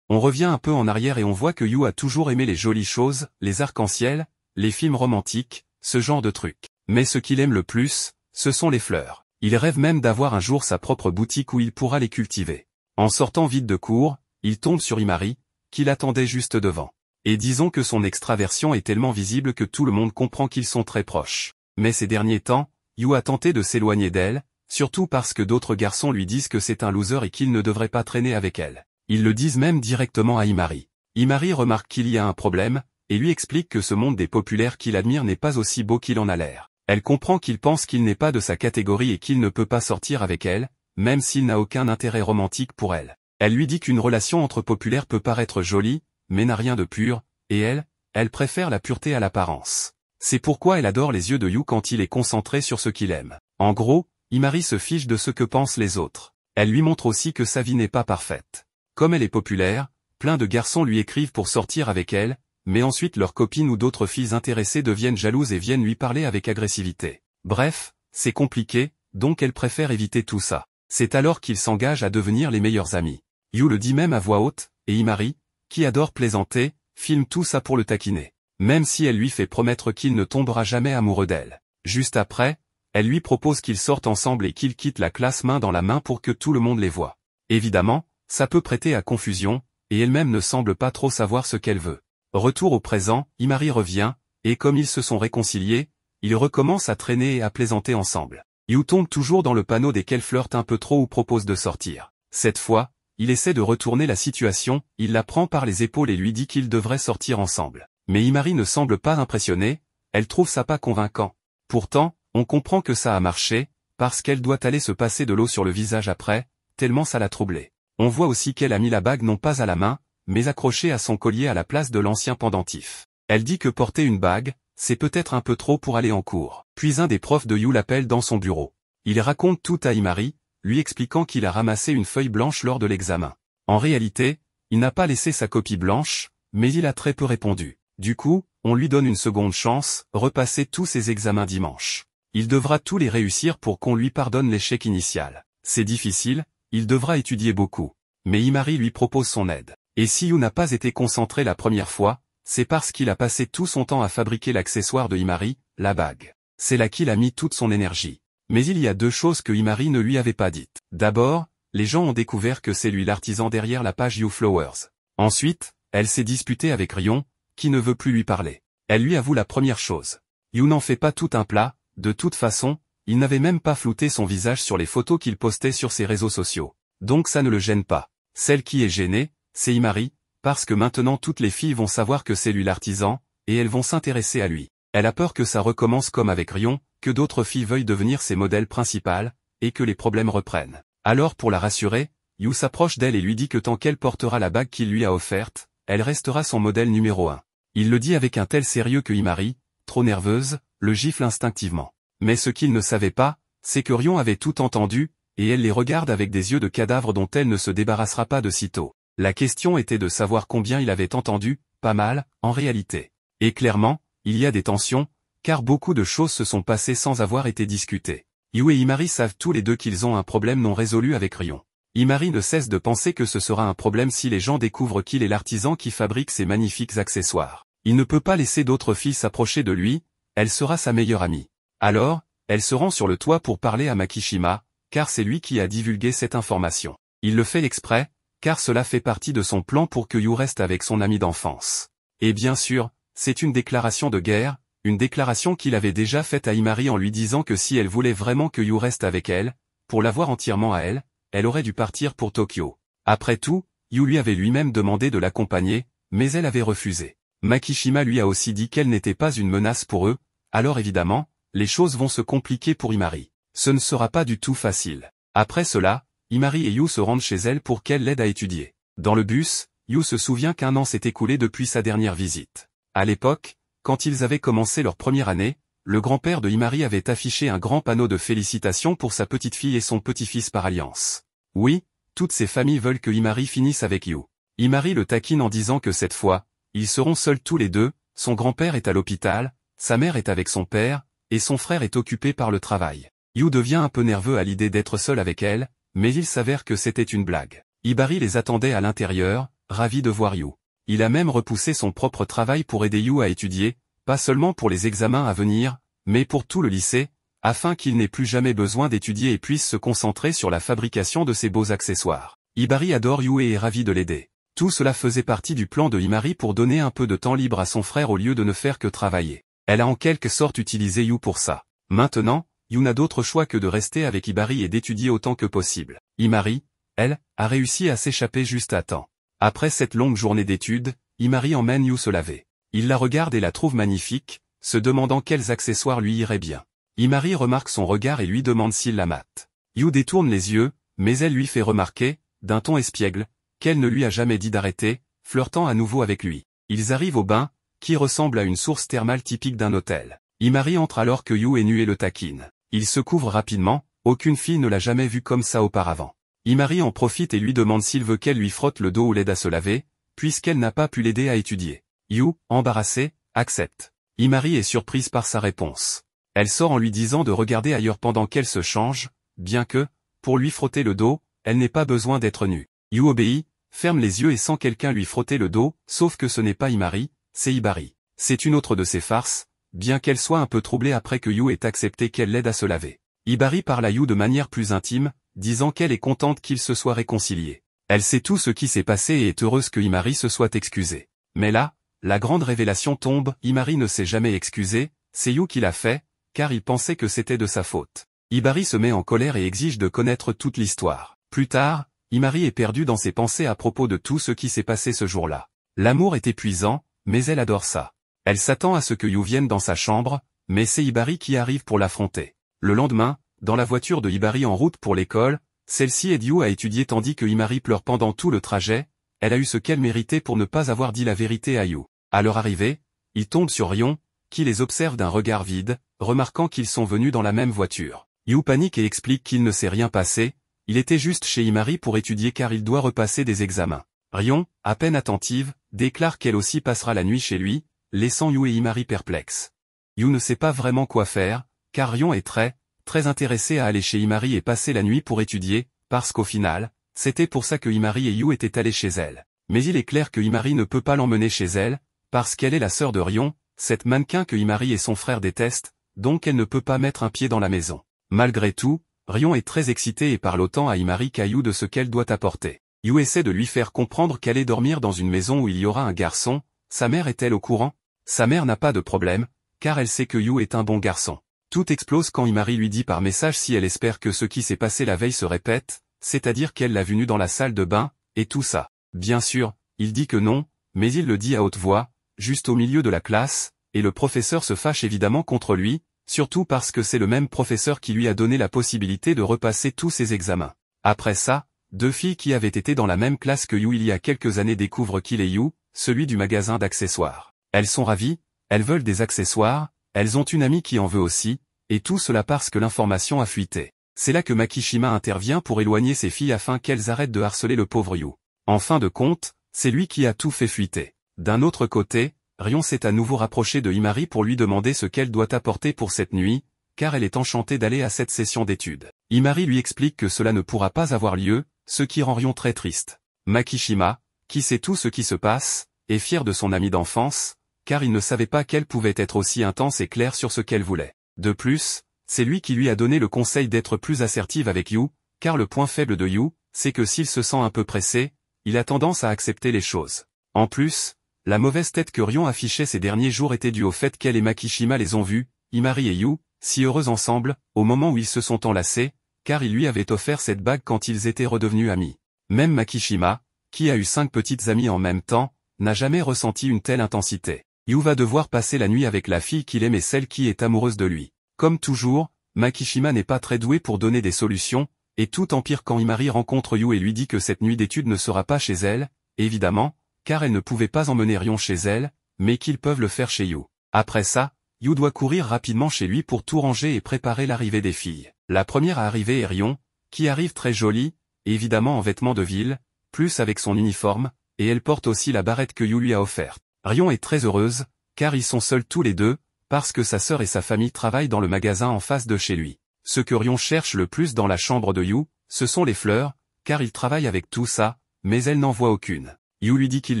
On revient un peu en arrière et on voit que Yu a toujours aimé les jolies choses, les arcs-en-ciel, les films romantiques, ce genre de trucs. Mais ce qu'il aime le plus, ce sont les fleurs. Il rêve même d'avoir un jour sa propre boutique où il pourra les cultiver. En sortant vite de cours, il tombe sur Imari, qui l'attendait juste devant. Et disons que son extraversion est tellement visible que tout le monde comprend qu'ils sont très proches. Mais ces derniers temps, Yu a tenté de s'éloigner d'elle, surtout parce que d'autres garçons lui disent que c'est un loser et qu'il ne devrait pas traîner avec elle. Ils le disent même directement à Imari. Imari remarque qu'il y a un problème, et lui explique que ce monde des populaires qu'il admire n'est pas aussi beau qu'il en a l'air. Elle comprend qu'il pense qu'il n'est pas de sa catégorie et qu'il ne peut pas sortir avec elle, même s'il n'a aucun intérêt romantique pour elle. Elle lui dit qu'une relation entre populaires peut paraître jolie, mais n'a rien de pur, et elle préfère la pureté à l'apparence. C'est pourquoi elle adore les yeux de Yu quand il est concentré sur ce qu'il aime. En gros, Imari se fiche de ce que pensent les autres. Elle lui montre aussi que sa vie n'est pas parfaite. Comme elle est populaire, plein de garçons lui écrivent pour sortir avec elle, mais ensuite leurs copines ou d'autres filles intéressées deviennent jalouses et viennent lui parler avec agressivité. Bref, c'est compliqué, donc elle préfère éviter tout ça. C'est alors qu'ils s'engagent à devenir les meilleurs amis. Yu le dit même à voix haute, et Imari, qui adore plaisanter, filme tout ça pour le taquiner. Même si elle lui fait promettre qu'il ne tombera jamais amoureux d'elle. Juste après, elle lui propose qu'ils sortent ensemble et qu'ils quittent la classe main dans la main pour que tout le monde les voie. Évidemment, ça peut prêter à confusion, et elle-même ne semble pas trop savoir ce qu'elle veut. Retour au présent, Imari revient, et comme ils se sont réconciliés, ils recommencent à traîner et à plaisanter ensemble. Yu tombe toujours dans le panneau desquels flirte un peu trop ou propose de sortir. Cette fois, il essaie de retourner la situation, il la prend par les épaules et lui dit qu'ils devraient sortir ensemble. Mais Imari ne semble pas impressionnée, elle trouve ça pas convaincant. Pourtant, on comprend que ça a marché, parce qu'elle doit aller se passer de l'eau sur le visage après, tellement ça l'a troublée. On voit aussi qu'elle a mis la bague non pas à la main, mais accrochée à son collier à la place de l'ancien pendentif. Elle dit que porter une bague, c'est peut-être un peu trop pour aller en cours. Puis un des profs de Yu l'appelle dans son bureau. Il raconte tout à Imari, lui expliquant qu'il a ramassé une feuille blanche lors de l'examen. En réalité, il n'a pas laissé sa copie blanche, mais il a très peu répondu. Du coup, on lui donne une seconde chance, repasser tous ses examens dimanche. Il devra tous les réussir pour qu'on lui pardonne l'échec initial. C'est difficile, il devra étudier beaucoup. Mais Imari lui propose son aide. Et si Yu n'a pas été concentré la première fois, c'est parce qu'il a passé tout son temps à fabriquer l'accessoire de Imari, la bague. C'est là qu'il a mis toute son énergie. Mais il y a deux choses que Imari ne lui avait pas dites. D'abord, les gens ont découvert que c'est lui l'artisan derrière la page YouFlowers. Ensuite, elle s'est disputée avec Rion, qui ne veut plus lui parler. Elle lui avoue la première chose. Yu n'en fait pas tout un plat, de toute façon, il n'avait même pas flouté son visage sur les photos qu'il postait sur ses réseaux sociaux. Donc ça ne le gêne pas. Celle qui est gênée, c'est Imari, parce que maintenant toutes les filles vont savoir que c'est lui l'artisan, et elles vont s'intéresser à lui. Elle a peur que ça recommence comme avec Rion, que d'autres filles veuillent devenir ses modèles principales, et que les problèmes reprennent. Alors pour la rassurer, Yu s'approche d'elle et lui dit que tant qu'elle portera la bague qu'il lui a offerte, elle restera son modèle numéro 1. Il le dit avec un tel sérieux que Imari, trop nerveuse, le gifle instinctivement. Mais ce qu'il ne savait pas, c'est que Rion avait tout entendu, et elle les regarde avec des yeux de cadavre dont elle ne se débarrassera pas de sitôt. La question était de savoir combien il avait entendu, pas mal, en réalité. Et clairement, il y a des tensions, car beaucoup de choses se sont passées sans avoir été discutées. Yu et Imari savent tous les deux qu'ils ont un problème non résolu avec Rion. Imari ne cesse de penser que ce sera un problème si les gens découvrent qu'il est l'artisan qui fabrique ces magnifiques accessoires. Il ne peut pas laisser d'autres filles s'approcher de lui, elle sera sa meilleure amie. Alors, elle se rend sur le toit pour parler à Makishima, car c'est lui qui a divulgué cette information. Il le fait exprès, car cela fait partie de son plan pour que Yu reste avec son ami d'enfance. Et bien sûr, c'est une déclaration de guerre, une déclaration qu'il avait déjà faite à Imari en lui disant que si elle voulait vraiment que Yu reste avec elle, pour l'avoir entièrement à elle, elle aurait dû partir pour Tokyo. Après tout, Yu lui avait lui-même demandé de l'accompagner, mais elle avait refusé. Makishima lui a aussi dit qu'elle n'était pas une menace pour eux, alors évidemment, les choses vont se compliquer pour Imari. Ce ne sera pas du tout facile. Après cela, Imari et Yu se rendent chez elle pour qu'elle l'aide à étudier. Dans le bus, Yu se souvient qu'un an s'est écoulé depuis sa dernière visite. À l'époque, quand ils avaient commencé leur première année, le grand-père de Imari avait affiché un grand panneau de félicitations pour sa petite-fille et son petit-fils par alliance. Oui, toutes ces familles veulent que Imari finisse avec Yu. Imari le taquine en disant que cette fois, Ils seront seuls tous les deux, son grand-père est à l'hôpital, sa mère est avec son père, et son frère est occupé par le travail. Yu devient un peu nerveux à l'idée d'être seul avec elle, mais il s'avère que c'était une blague. Hibari les attendait à l'intérieur, ravi de voir Yu. Il a même repoussé son propre travail pour aider Yu à étudier, pas seulement pour les examens à venir, mais pour tout le lycée, afin qu'il n'ait plus jamais besoin d'étudier et puisse se concentrer sur la fabrication de ses beaux accessoires. Hibari adore Yu et est ravi de l'aider. Tout cela faisait partie du plan de Himari pour donner un peu de temps libre à son frère au lieu de ne faire que travailler. Elle a en quelque sorte utilisé Yu pour ça. Maintenant, Yu n'a d'autre choix que de rester avec Hibari et d'étudier autant que possible. Himari, elle, a réussi à s'échapper juste à temps. Après cette longue journée d'études, Himari emmène Yu se laver. Il la regarde et la trouve magnifique, se demandant quels accessoires lui iraient bien. Himari remarque son regard et lui demande s'il la mate. Yu détourne les yeux, mais elle lui fait remarquer, d'un ton espiègle, qu'elle ne lui a jamais dit d'arrêter, flirtant à nouveau avec lui. Ils arrivent au bain, qui ressemble à une source thermale typique d'un hôtel. Himari entre alors que Yu est nu et le taquine. Il se couvre rapidement, aucune fille ne l'a jamais vu comme ça auparavant. Himari en profite et lui demande s'il veut qu'elle lui frotte le dos ou l'aide à se laver, puisqu'elle n'a pas pu l'aider à étudier. Yu, embarrassée, accepte. Himari est surprise par sa réponse. Elle sort en lui disant de regarder ailleurs pendant qu'elle se change, bien que, pour lui frotter le dos, elle n'ait pas besoin d'être nue. Yu obéit, ferme les yeux et sent quelqu'un lui frotter le dos, sauf que ce n'est pas Himari, c'est Hibari. C'est une autre de ses farces, bien qu'elle soit un peu troublée après que Yu ait accepté qu'elle l'aide à se laver. Hibari parle à Yu de manière plus intime, disant qu'elle est contente qu'ils se soient réconciliés. Elle sait tout ce qui s'est passé et est heureuse que Himari se soit excusé. Mais là, la grande révélation tombe, Himari ne s'est jamais excusé, c'est Yu qui l'a fait, car il pensait que c'était de sa faute. Hibari se met en colère et exige de connaître toute l'histoire. Plus tard, Himari est perdue dans ses pensées à propos de tout ce qui s'est passé ce jour-là. L'amour est épuisant, mais elle adore ça. Elle s'attend à ce que Yu vienne dans sa chambre, mais c'est Hibari qui arrive pour l'affronter. Le lendemain, dans la voiture de Hibari en route pour l'école, celle-ci aide Yu à étudier tandis que Himari pleure pendant tout le trajet, elle a eu ce qu'elle méritait pour ne pas avoir dit la vérité à Yu. À leur arrivée, ils tombent sur Rion, qui les observe d'un regard vide, remarquant qu'ils sont venus dans la même voiture. Yu panique et explique qu'il ne s'est rien passé, il était juste chez Himari pour étudier car il doit repasser des examens. Rion, à peine attentive, déclare qu'elle aussi passera la nuit chez lui, laissant Yu et Himari perplexes. Yu ne sait pas vraiment quoi faire, car Rion est très intéressé à aller chez Himari et passer la nuit pour étudier, parce qu'au final, c'était pour ça que Himari et Yu étaient allés chez elle. Mais il est clair que Himari ne peut pas l'emmener chez elle, parce qu'elle est la sœur de Rion, cette mannequin que Himari et son frère détestent, donc elle ne peut pas mettre un pied dans la maison. Malgré tout, Rion est très excité et parle autant à Himari qu'à Yu de ce qu'elle doit apporter. Yu essaie de lui faire comprendre qu'elle est dormir dans une maison où il y aura un garçon, sa mère est-elle au courant? Sa mère n'a pas de problème, car elle sait que Yu est un bon garçon. Tout explose quand Himari lui dit par message si elle espère que ce qui s'est passé la veille se répète, c'est-à-dire qu'elle l'a vu nu dans la salle de bain, et tout ça. Bien sûr, il dit que non, mais il le dit à haute voix, juste au milieu de la classe, et le professeur se fâche évidemment contre lui, surtout parce que c'est le même professeur qui lui a donné la possibilité de repasser tous ses examens. Après ça, deux filles qui avaient été dans la même classe que Yu il y a quelques années découvrent qu'il est Yu, celui du magasin d'accessoires. Elles sont ravies, elles veulent des accessoires, elles ont une amie qui en veut aussi, et tout cela parce que l'information a fuité. C'est là que Makishima intervient pour éloigner ces filles afin qu'elles arrêtent de harceler le pauvre Yu. En fin de compte, c'est lui qui a tout fait fuiter. D'un autre côté, Rion s'est à nouveau rapproché de Himari pour lui demander ce qu'elle doit apporter pour cette nuit, car elle est enchantée d'aller à cette session d'études. Himari lui explique que cela ne pourra pas avoir lieu, ce qui rend Rion très triste. Makishima, qui sait tout ce qui se passe, est fier de son ami d'enfance, car il ne savait pas qu'elle pouvait être aussi intense et claire sur ce qu'elle voulait. De plus, c'est lui qui lui a donné le conseil d'être plus assertive avec Yu, car le point faible de Yu, c'est que s'il se sent un peu pressé, il a tendance à accepter les choses. En plus, la mauvaise tête que Rion affichait ces derniers jours était due au fait qu'elle et Makishima les ont vus, Himari et Yu, si heureux ensemble, au moment où ils se sont enlacés, car il lui avait offert cette bague quand ils étaient redevenus amis. Même Makishima, qui a eu 5 petites amies en même temps, n'a jamais ressenti une telle intensité. Yu va devoir passer la nuit avec la fille qu'il aime et celle qui est amoureuse de lui. Comme toujours, Makishima n'est pas très doué pour donner des solutions, et tout empire quand Himari rencontre Yu et lui dit que cette nuit d'études ne sera pas chez elle, évidemment, car elle ne pouvait pas emmener Rion chez elle, mais qu'ils peuvent le faire chez Yu. Après ça, Yu doit courir rapidement chez lui pour tout ranger et préparer l'arrivée des filles. La première à arriver est Rion, qui arrive très jolie, évidemment en vêtements de ville, plus avec son uniforme, et elle porte aussi la barrette que Yu lui a offerte. Rion est très heureuse, car ils sont seuls tous les deux, parce que sa sœur et sa famille travaillent dans le magasin en face de chez lui. Ce que Rion cherche le plus dans la chambre de Yu, ce sont les fleurs, car il travaille avec tout ça, mais elle n'en voit aucune. Yu lui dit qu'il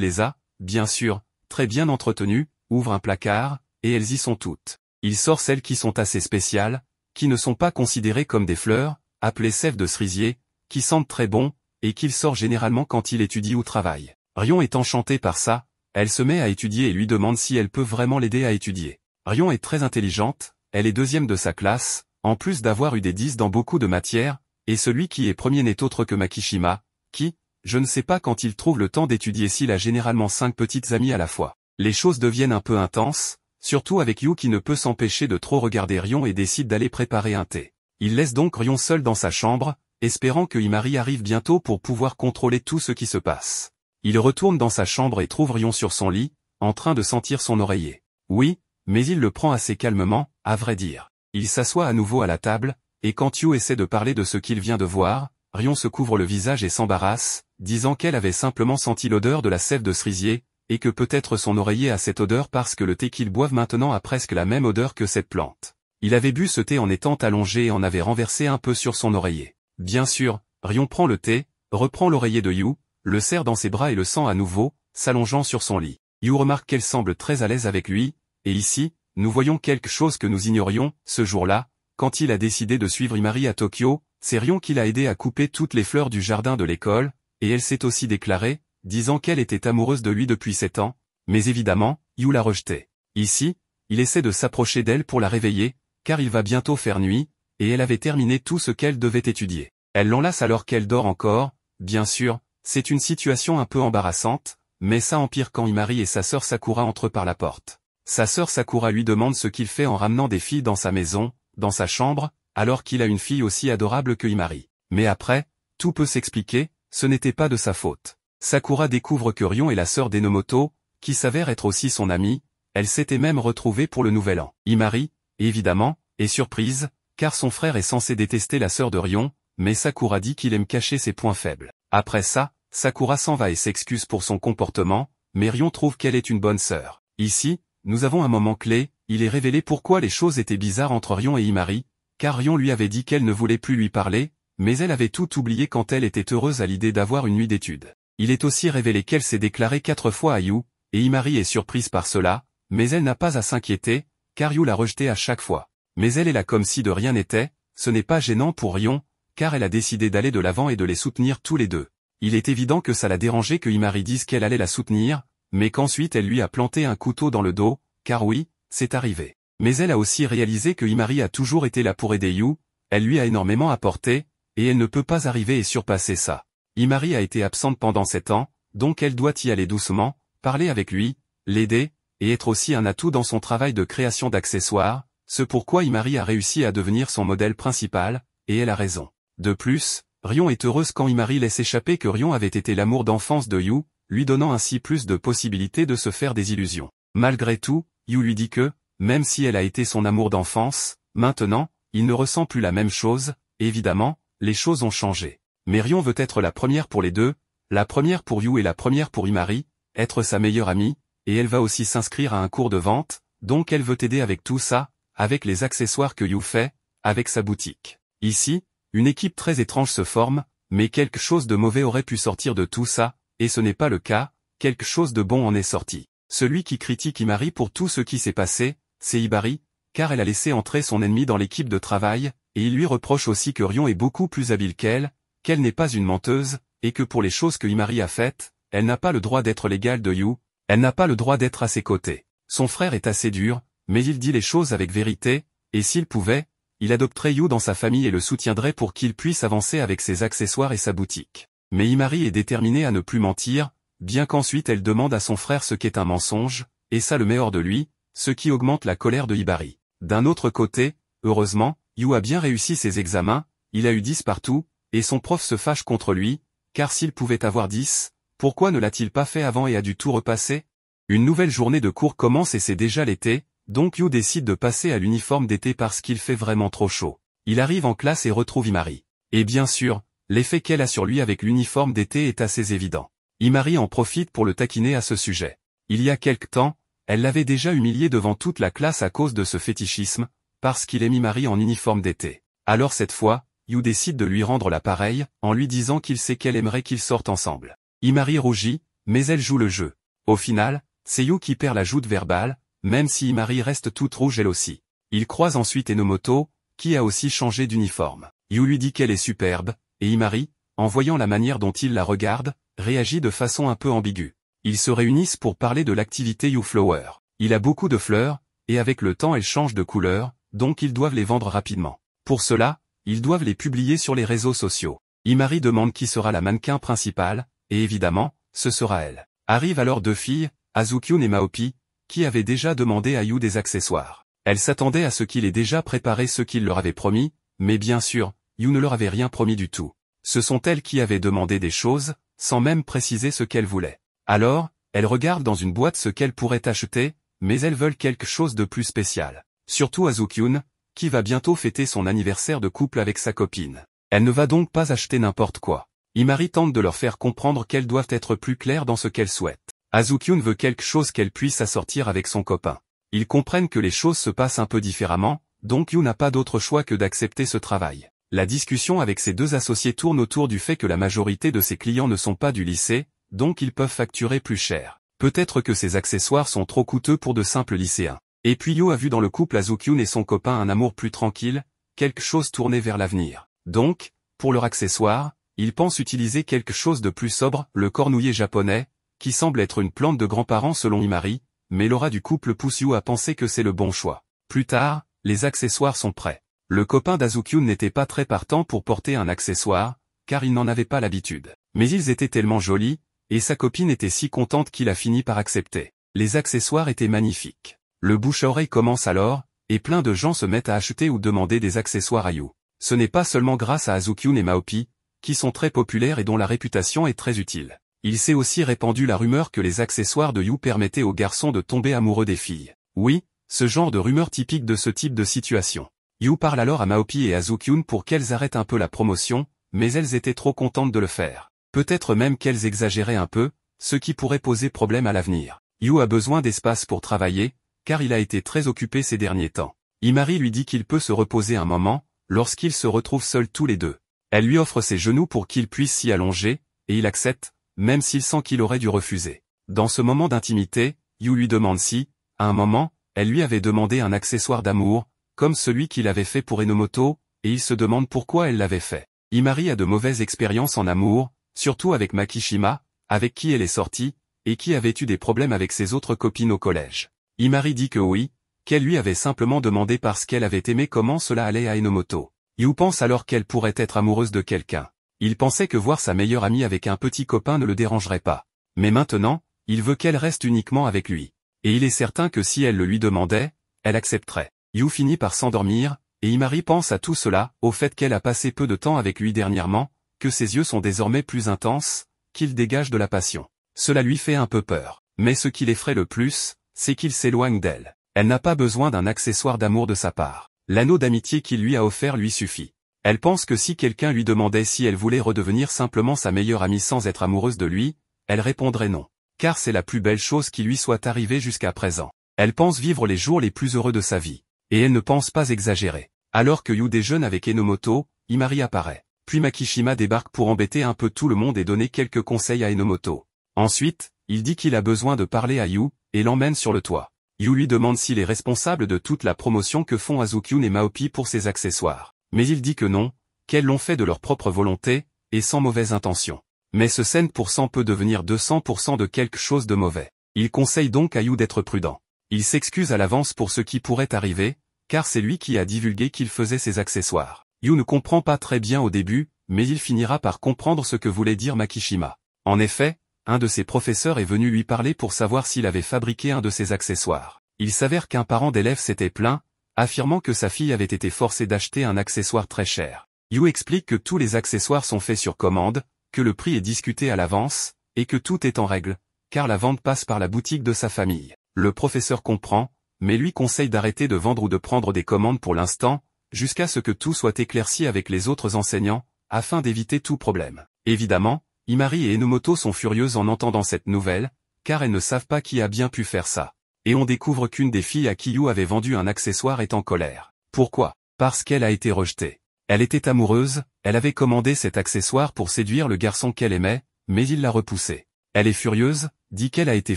les a, bien sûr, très bien entretenues, ouvre un placard, et elles y sont toutes. Il sort celles qui sont assez spéciales, qui ne sont pas considérées comme des fleurs, appelées sève de cerisier, qui sentent très bon, et qu'il sort généralement quand il étudie ou travaille. Rion est enchantée par ça, elle se met à étudier et lui demande si elle peut vraiment l'aider à étudier. Rion est très intelligente, elle est deuxième de sa classe, en plus d'avoir eu des 10 dans beaucoup de matières, et celui qui est premier n'est autre que Makishima, qui, je ne sais pas quand il trouve le temps d'étudier s'il a généralement 5 petites amies à la fois. Les choses deviennent un peu intenses, surtout avec Yu qui ne peut s'empêcher de trop regarder Rion et décide d'aller préparer un thé. Il laisse donc Rion seul dans sa chambre, espérant que Himari arrive bientôt pour pouvoir contrôler tout ce qui se passe. Il retourne dans sa chambre et trouve Rion sur son lit, en train de sentir son oreiller. Oui, mais il le prend assez calmement, à vrai dire. Il s'assoit à nouveau à la table, et quand Yu essaie de parler de ce qu'il vient de voir, Rion se couvre le visage et s'embarrasse, disant qu'elle avait simplement senti l'odeur de la sève de cerisier, et que peut-être son oreiller a cette odeur parce que le thé qu'ils boivent maintenant a presque la même odeur que cette plante. Il avait bu ce thé en étant allongé et en avait renversé un peu sur son oreiller. Bien sûr, Rion prend le thé, reprend l'oreiller de Yu, le serre dans ses bras et le sent à nouveau, s'allongeant sur son lit. Yu remarque qu'elle semble très à l'aise avec lui, et ici, nous voyons quelque chose que nous ignorions, ce jour-là, quand il a décidé de suivre Himari à Tokyo, c'est Rion qui l'a aidé à couper toutes les fleurs du jardin de l'école, et elle s'est aussi déclarée, disant qu'elle était amoureuse de lui depuis 7 ans, mais évidemment, Yu l'a rejeté. Ici, il essaie de s'approcher d'elle pour la réveiller, car il va bientôt faire nuit, et elle avait terminé tout ce qu'elle devait étudier. Elle l'enlace alors qu'elle dort encore, bien sûr, c'est une situation un peu embarrassante, mais ça empire quand Himari et sa sœur Sakura entrent par la porte. Sa sœur Sakura lui demande ce qu'il fait en ramenant des filles dans sa maison, dans sa chambre, alors qu'il a une fille aussi adorable que Himari. Mais après, tout peut s'expliquer, ce n'était pas de sa faute. Sakura découvre que Rion est la sœur d'Enomoto, qui s'avère être aussi son amie, elle s'était même retrouvée pour le nouvel an. Himari, évidemment, est surprise, car son frère est censé détester la sœur de Rion, mais Sakura dit qu'il aime cacher ses points faibles. Après ça, Sakura s'en va et s'excuse pour son comportement, mais Rion trouve qu'elle est une bonne sœur. Ici, nous avons un moment clé, il est révélé pourquoi les choses étaient bizarres entre Rion et Himari, car Rion lui avait dit qu'elle ne voulait plus lui parler, mais elle avait tout oublié quand elle était heureuse à l'idée d'avoir une nuit d'études. Il est aussi révélé qu'elle s'est déclarée 4 fois à Yu, et Himari est surprise par cela, mais elle n'a pas à s'inquiéter, car Yu l'a rejetée à chaque fois. Mais elle est là comme si de rien n'était, ce n'est pas gênant pour Rion, car elle a décidé d'aller de l'avant et de les soutenir tous les deux. Il est évident que ça l'a dérangé que Himari dise qu'elle allait la soutenir, mais qu'ensuite elle lui a planté un couteau dans le dos, car oui, c'est arrivé. Mais elle a aussi réalisé que Himari a toujours été là pour aider Yu, elle lui a énormément apporté, et elle ne peut pas arriver et surpasser ça. Himari a été absente pendant 7 ans, donc elle doit y aller doucement, parler avec lui, l'aider, et être aussi un atout dans son travail de création d'accessoires, ce pourquoi Himari a réussi à devenir son modèle principal, et elle a raison. De plus, Rion est heureuse quand Himari laisse échapper que Rion avait été l'amour d'enfance de Yu, lui donnant ainsi plus de possibilités de se faire des illusions. Malgré tout, Yu lui dit que, même si elle a été son amour d'enfance, maintenant, il ne ressent plus la même chose, évidemment, les choses ont changé. Mais Rion veut être la première pour les deux, la première pour Yu et la première pour Himari, être sa meilleure amie, et elle va aussi s'inscrire à un cours de vente, donc elle veut t'aider avec tout ça, avec les accessoires que Yu fait, avec sa boutique. Ici, une équipe très étrange se forme, mais quelque chose de mauvais aurait pu sortir de tout ça, et ce n'est pas le cas, quelque chose de bon en est sorti. Celui qui critique Himari pour tout ce qui s'est passé, c'est Hibari, car elle a laissé entrer son ennemi dans l'équipe de travail, et il lui reproche aussi que Rion est beaucoup plus habile qu'elle n'est pas une menteuse, et que pour les choses que Himari a faites, elle n'a pas le droit d'être l'égale de Yu, elle n'a pas le droit d'être à ses côtés. Son frère est assez dur, mais il dit les choses avec vérité, et s'il pouvait, il adopterait Yu dans sa famille et le soutiendrait pour qu'il puisse avancer avec ses accessoires et sa boutique. Mais Himari est déterminée à ne plus mentir, bien qu'ensuite elle demande à son frère ce qu'est un mensonge, et ça le met hors de lui, ce qui augmente la colère de Hibari. D'un autre côté, heureusement, Yu a bien réussi ses examens, il a eu 10 partout, et son prof se fâche contre lui, car s'il pouvait avoir 10, pourquoi ne l'a-t-il pas fait avant et a dû tout repasser? Une nouvelle journée de cours commence et c'est déjà l'été, donc Yu décide de passer à l'uniforme d'été parce qu'il fait vraiment trop chaud. Il arrive en classe et retrouve Himari. Et bien sûr, l'effet qu'elle a sur lui avec l'uniforme d'été est assez évident. Himari en profite pour le taquiner à ce sujet. Il y a quelque temps, elle l'avait déjà humilié devant toute la classe à cause de ce fétichisme, parce qu'il ait mis Marie en uniforme d'été. Alors cette fois, Yu décide de lui rendre l'appareil, en lui disant qu'il sait qu'elle aimerait qu'ils sortent ensemble. Imari rougit, mais elle joue le jeu. Au final, c'est Yu qui perd la joute verbale, même si Imari reste toute rouge elle aussi. Il croise ensuite Enomoto, qui a aussi changé d'uniforme. Yu lui dit qu'elle est superbe, et Imari, en voyant la manière dont il la regarde, réagit de façon un peu ambiguë. Ils se réunissent pour parler de l'activité Yu Flower. Il a beaucoup de fleurs, et avec le temps elles changent de couleur, donc ils doivent les vendre rapidement. Pour cela, ils doivent les publier sur les réseaux sociaux. Imari demande qui sera la mannequin principale, et évidemment, ce sera elle. Arrivent alors deux filles, Azukyun et Maopi, qui avaient déjà demandé à Yu des accessoires. Elles s'attendaient à ce qu'il ait déjà préparé ce qu'il leur avait promis, mais bien sûr, Yu ne leur avait rien promis du tout. Ce sont elles qui avaient demandé des choses, sans même préciser ce qu'elles voulaient. Alors, elles regardent dans une boîte ce qu'elles pourraient acheter, mais elles veulent quelque chose de plus spécial. Surtout Azukyun, qui va bientôt fêter son anniversaire de couple avec sa copine. Elle ne va donc pas acheter n'importe quoi. Imari tente de leur faire comprendre qu'elles doivent être plus claires dans ce qu'elles souhaitent. Azukyun veut quelque chose qu'elle puisse assortir avec son copain. Ils comprennent que les choses se passent un peu différemment, donc Yu n'a pas d'autre choix que d'accepter ce travail. La discussion avec ses deux associés tourne autour du fait que la majorité de ses clients ne sont pas du lycée, donc ils peuvent facturer plus cher. Peut-être que ces accessoires sont trop coûteux pour de simples lycéens. Et puis Yu a vu dans le couple Azukyun et son copain un amour plus tranquille, quelque chose tourné vers l'avenir. Donc, pour leur accessoire, ils pensent utiliser quelque chose de plus sobre, le cornouiller japonais, qui semble être une plante de grands-parents selon Imari, mais l'aura du couple pousse Yu à penser que c'est le bon choix. Plus tard, les accessoires sont prêts. Le copain d'Azukyun n'était pas très partant pour porter un accessoire, car il n'en avait pas l'habitude. Mais ils étaient tellement jolis, et sa copine était si contente qu'il a fini par accepter. Les accessoires étaient magnifiques. Le bouche-à-oreille commence alors, et plein de gens se mettent à acheter ou demander des accessoires à Yu. Ce n'est pas seulement grâce à Azukyun et Maopi, qui sont très populaires et dont la réputation est très utile. Il s'est aussi répandu la rumeur que les accessoires de Yu permettaient aux garçons de tomber amoureux des filles. Oui, ce genre de rumeur typique de ce type de situation. Yu parle alors à Maopi et Azukyun pour qu'elles arrêtent un peu la promotion, mais elles étaient trop contentes de le faire. Peut-être même qu'elles exagéraient un peu, ce qui pourrait poser problème à l'avenir. Yu a besoin d'espace pour travailler, car il a été très occupé ces derniers temps. Imari lui dit qu'il peut se reposer un moment, lorsqu'ils se retrouvent seuls tous les deux. Elle lui offre ses genoux pour qu'il puisse s'y allonger, et il accepte, même s'il sent qu'il aurait dû refuser. Dans ce moment d'intimité, Yu lui demande si, à un moment, elle lui avait demandé un accessoire d'amour, comme celui qu'il avait fait pour Enomoto, et il se demande pourquoi elle l'avait fait. Imari a de mauvaises expériences en amour, surtout avec Makishima, avec qui elle est sortie, et qui avait eu des problèmes avec ses autres copines au collège. Imari dit que oui, qu'elle lui avait simplement demandé parce qu'elle avait aimé comment cela allait à Enomoto. Yu pense alors qu'elle pourrait être amoureuse de quelqu'un. Il pensait que voir sa meilleure amie avec un petit copain ne le dérangerait pas. Mais maintenant, il veut qu'elle reste uniquement avec lui. Et il est certain que si elle le lui demandait, elle accepterait. Yu finit par s'endormir, et Imari pense à tout cela, au fait qu'elle a passé peu de temps avec lui dernièrement, que ses yeux sont désormais plus intenses, qu'il dégage de la passion. Cela lui fait un peu peur. Mais ce qui l'effraie le plus, c'est qu'il s'éloigne d'elle. Elle n'a pas besoin d'un accessoire d'amour de sa part. L'anneau d'amitié qu'il lui a offert lui suffit. Elle pense que si quelqu'un lui demandait si elle voulait redevenir simplement sa meilleure amie sans être amoureuse de lui, elle répondrait non. Car c'est la plus belle chose qui lui soit arrivée jusqu'à présent. Elle pense vivre les jours les plus heureux de sa vie. Et elle ne pense pas exagérer. Alors que Yu déjeune avec Enomoto, Imari apparaît. Puis Makishima débarque pour embêter un peu tout le monde et donner quelques conseils à Enomoto. Ensuite, il dit qu'il a besoin de parler à Yu, et l'emmène sur le toit. Yu lui demande s'il est responsable de toute la promotion que font Azukyun et Maopi pour ses accessoires. Mais il dit que non, qu'elles l'ont fait de leur propre volonté, et sans mauvaise intention. Mais ce 100% peut devenir 200% de quelque chose de mauvais. Il conseille donc à Yu d'être prudent. Il s'excuse à l'avance pour ce qui pourrait arriver, car c'est lui qui a divulgué qu'il faisait ses accessoires. Yu ne comprend pas très bien au début, mais il finira par comprendre ce que voulait dire Makishima. En effet, un de ses professeurs est venu lui parler pour savoir s'il avait fabriqué un de ses accessoires. Il s'avère qu'un parent d'élève s'était plaint, affirmant que sa fille avait été forcée d'acheter un accessoire très cher. Yu explique que tous les accessoires sont faits sur commande, que le prix est discuté à l'avance, et que tout est en règle, car la vente passe par la boutique de sa famille. Le professeur comprend, mais lui conseille d'arrêter de vendre ou de prendre des commandes pour l'instant, jusqu'à ce que tout soit éclairci avec les autres enseignants, afin d'éviter tout problème. Évidemment, Imari et Enomoto sont furieuses en entendant cette nouvelle, car elles ne savent pas qui a bien pu faire ça. Et on découvre qu'une des filles à qui Yu avait vendu un accessoire est en colère. Pourquoi? Parce qu'elle a été rejetée. Elle était amoureuse, elle avait commandé cet accessoire pour séduire le garçon qu'elle aimait, mais il l'a repoussé. Elle est furieuse, dit qu'elle a été